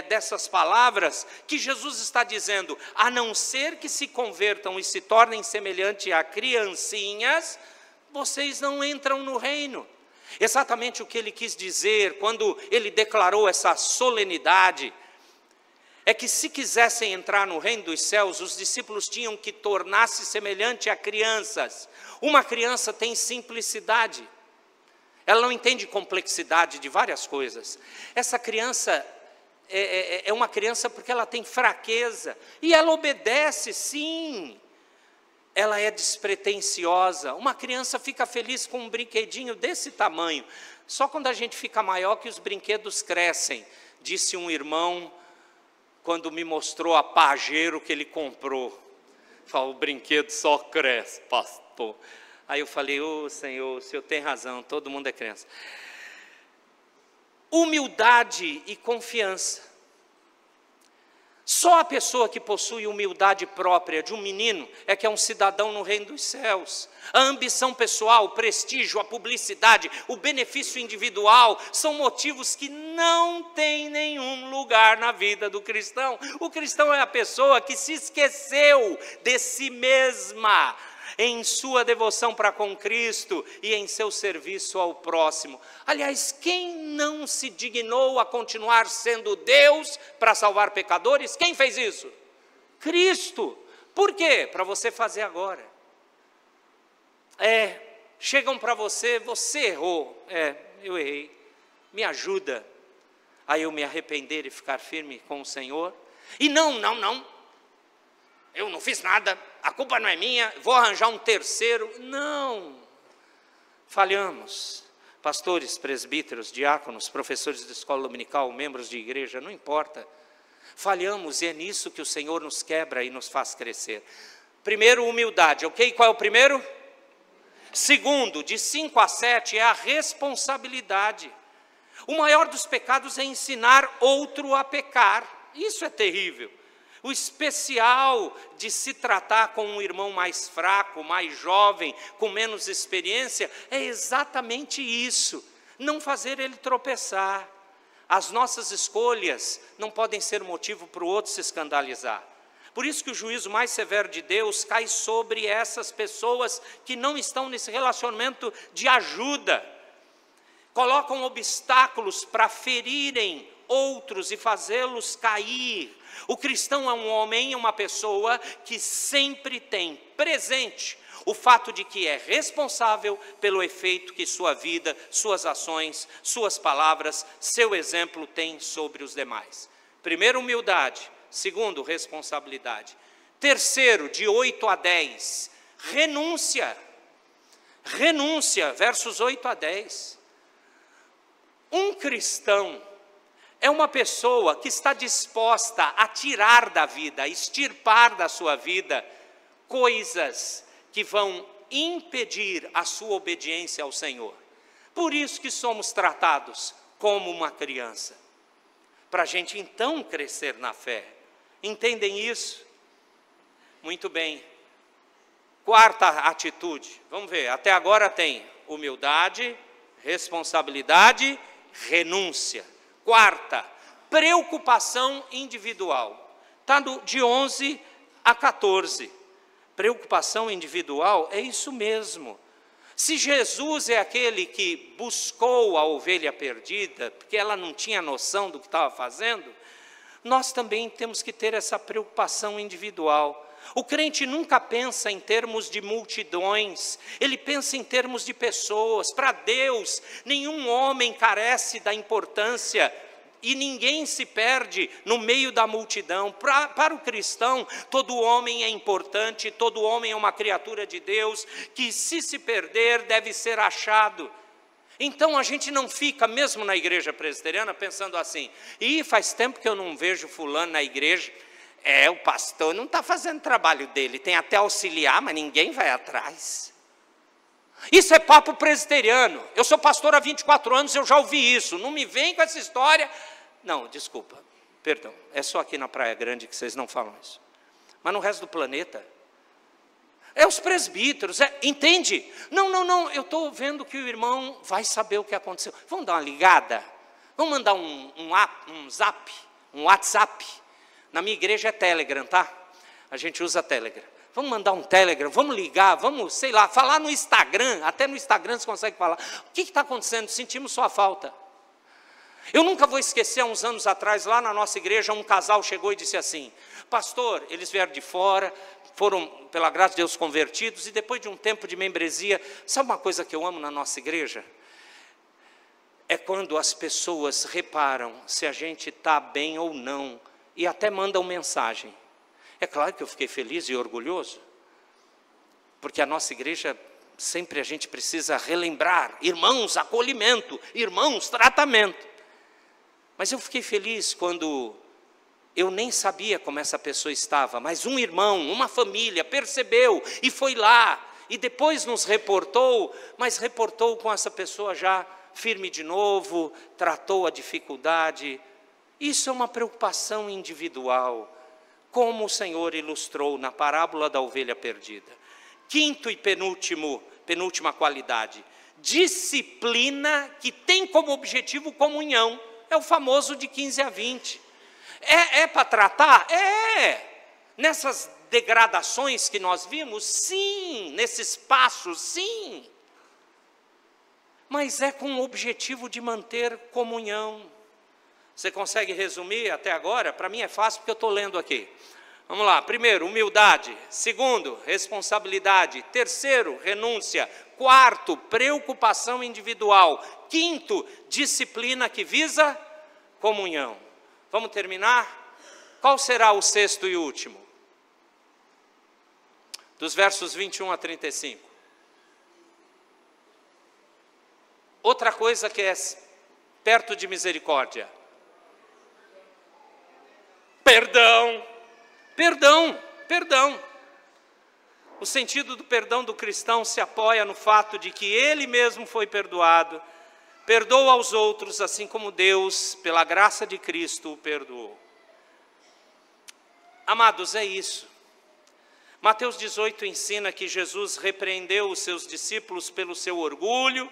dessas palavras, que Jesus está dizendo, a não ser que se convertam e se tornem semelhante a criancinhas, vocês não entram no reino. Exatamente o que ele quis dizer quando ele declarou essa solenidade, é que se quisessem entrar no reino dos céus, os discípulos tinham que tornar-se semelhante a crianças. Uma criança tem simplicidade, ela não entende complexidade de várias coisas. Essa criança é uma criança porque ela tem fraqueza, e ela obedece, sim. Ela é despretensiosa. Uma criança fica feliz com um brinquedinho desse tamanho. Só quando a gente fica maior que os brinquedos crescem, disse um irmão, quando me mostrou a Pajero que ele comprou. Falou, o brinquedo só cresce, pastor. Aí eu falei, Senhor, o Senhor tem razão, todo mundo é criança. Humildade e confiança. Só a pessoa que possui humildade própria de um menino é que é um cidadão no reino dos céus. A ambição pessoal, o prestígio, a publicidade, o benefício individual são motivos que não têm nenhum lugar na vida do cristão. O cristão é a pessoa que se esqueceu de si mesma em sua devoção para com Cristo e em seu serviço ao próximo. Aliás, quem não se dignou a continuar sendo Deus para salvar pecadores? Quem fez isso? Cristo. Por quê? Para você fazer agora. Chegam para você, você errou. Eu errei. Me ajuda a eu me arrepender e ficar firme com o Senhor. E não. Eu não fiz nada, a culpa não é minha, vou arranjar um terceiro. Não, falhamos. Pastores, presbíteros, diáconos, professores de escola dominical, membros de igreja, não importa. Falhamos e é nisso que o Senhor nos quebra e nos faz crescer. Primeiro, humildade, ok? Qual é o primeiro? Segundo, de 5 a 7, é a responsabilidade. O maior dos pecados é ensinar outro a pecar. Isso é terrível. O especial de se tratar com um irmão mais fraco, mais jovem, com menos experiência, é exatamente isso, não fazer ele tropeçar. As nossas escolhas não podem ser motivo para o outro se escandalizar. Por isso que o juízo mais severo de Deus cai sobre essas pessoas que não estão nesse relacionamento de ajuda. Colocam obstáculos para ferirem outros e fazê-los cair. O cristão é um homem, uma pessoa que sempre tem presente o fato de que é responsável pelo efeito que sua vida, suas ações, suas palavras, seu exemplo tem sobre os demais. Primeiro, humildade. Segundo, responsabilidade. Terceiro, de 8 a 10, renúncia. Renúncia, versos 8 a 10. Um cristão é uma pessoa que está disposta a tirar da vida, a extirpar da sua vida coisas que vão impedir a sua obediência ao Senhor. Por isso que somos tratados como uma criança, para a gente então crescer na fé. Entendem isso? Muito bem. Quarta atitude, vamos ver, até agora tem humildade, responsabilidade, renúncia. Quarta, preocupação individual. Está de 11 a 14. Preocupação individual é isso mesmo. Se Jesus é aquele que buscou a ovelha perdida, porque ela não tinha noção do que estava fazendo, nós também temos que ter essa preocupação individual. O crente nunca pensa em termos de multidões, ele pensa em termos de pessoas. Para Deus, nenhum homem carece da importância e ninguém se perde no meio da multidão. Para o cristão, todo homem é importante, todo homem é uma criatura de Deus, que se perder deve ser achado. Então a gente não fica, mesmo na igreja presbiteriana, pensando assim, faz tempo que eu não vejo fulano na igreja, o pastor não está fazendo o trabalho dele, tem até auxiliar, mas ninguém vai atrás. Isso é papo presbiteriano. Eu sou pastor há 24 anos, eu já ouvi isso, não me vem com essa história. Não, desculpa, perdão, é só aqui na Praia Grande que vocês não falam isso. Mas no resto do planeta, é os presbíteros, entende? Não, eu estou vendo que o irmão vai saber o que aconteceu. Vamos dar uma ligada? Vamos mandar um zap, um WhatsApp? Na minha igreja é Telegram, tá? A gente usa Telegram. Vamos mandar um Telegram, vamos ligar, vamos, sei lá, falar no Instagram, até no Instagram você consegue falar. O que está acontecendo? Sentimos sua falta. Eu nunca vou esquecer, há uns anos atrás, lá na nossa igreja, um casal chegou e disse assim, pastor, eles vieram de fora, foram, pela graça de Deus, convertidos, e depois de um tempo de membresia, sabe uma coisa que eu amo na nossa igreja? É quando as pessoas reparam se a gente está bem ou não, e até mandam mensagem. É claro que eu fiquei feliz e orgulhoso, porque a nossa igreja, sempre a gente precisa relembrar, irmãos, acolhimento, irmãos, tratamento. Mas eu fiquei feliz quando eu nem sabia como essa pessoa estava, mas um irmão, uma família, percebeu e foi lá, e depois nos reportou, mas reportou com essa pessoa já firme de novo, tratou a dificuldade. Isso é uma preocupação individual, como o Senhor ilustrou na parábola da ovelha perdida. Quinto e penúltima qualidade, disciplina que tem como objetivo comunhão, é o famoso de 15 a 20. É para tratar? Nessas degradações que nós vimos? Sim. Nesses passos? Sim. Mas é com o objetivo de manter comunhão. Você consegue resumir até agora? Para mim é fácil porque eu estou lendo aqui. Vamos lá. Primeiro, humildade. Segundo, responsabilidade. Terceiro, renúncia. Quarto, preocupação individual. Quinto, disciplina que visa comunhão. Vamos terminar? Qual será o sexto e último? Dos versos 21 a 35. Outra coisa que é perto de misericórdia. Perdão. O sentido do perdão do cristão se apoia no fato de que ele mesmo foi perdoado, perdoa aos outros, assim como Deus, pela graça de Cristo, o perdoou. Amados, é isso. Mateus 18 ensina que Jesus repreendeu os seus discípulos pelo seu orgulho,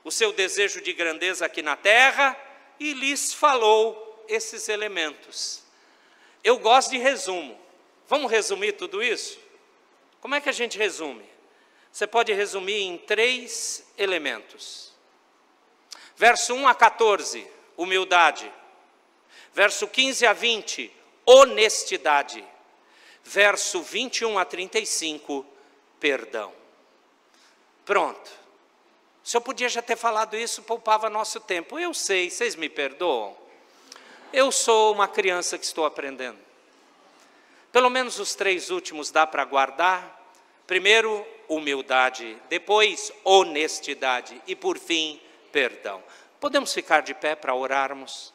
o seu desejo de grandeza aqui na terra, e lhes falou esses elementos. Eu gosto de resumo. Vamos resumir tudo isso? Como é que a gente resume? Você pode resumir em 3 elementos. Verso 1 a 14, humildade. Verso 15 a 20, honestidade. Verso 21 a 35, perdão. Pronto. Se eu podia já ter falado isso, poupava nosso tempo. Eu sei, vocês me perdoam? Eu sou uma criança que estou aprendendo. Pelo menos os 3 últimos dá para guardar. Primeiro, humildade. Depois, honestidade. E por fim, perdão. Podemos ficar de pé para orarmos?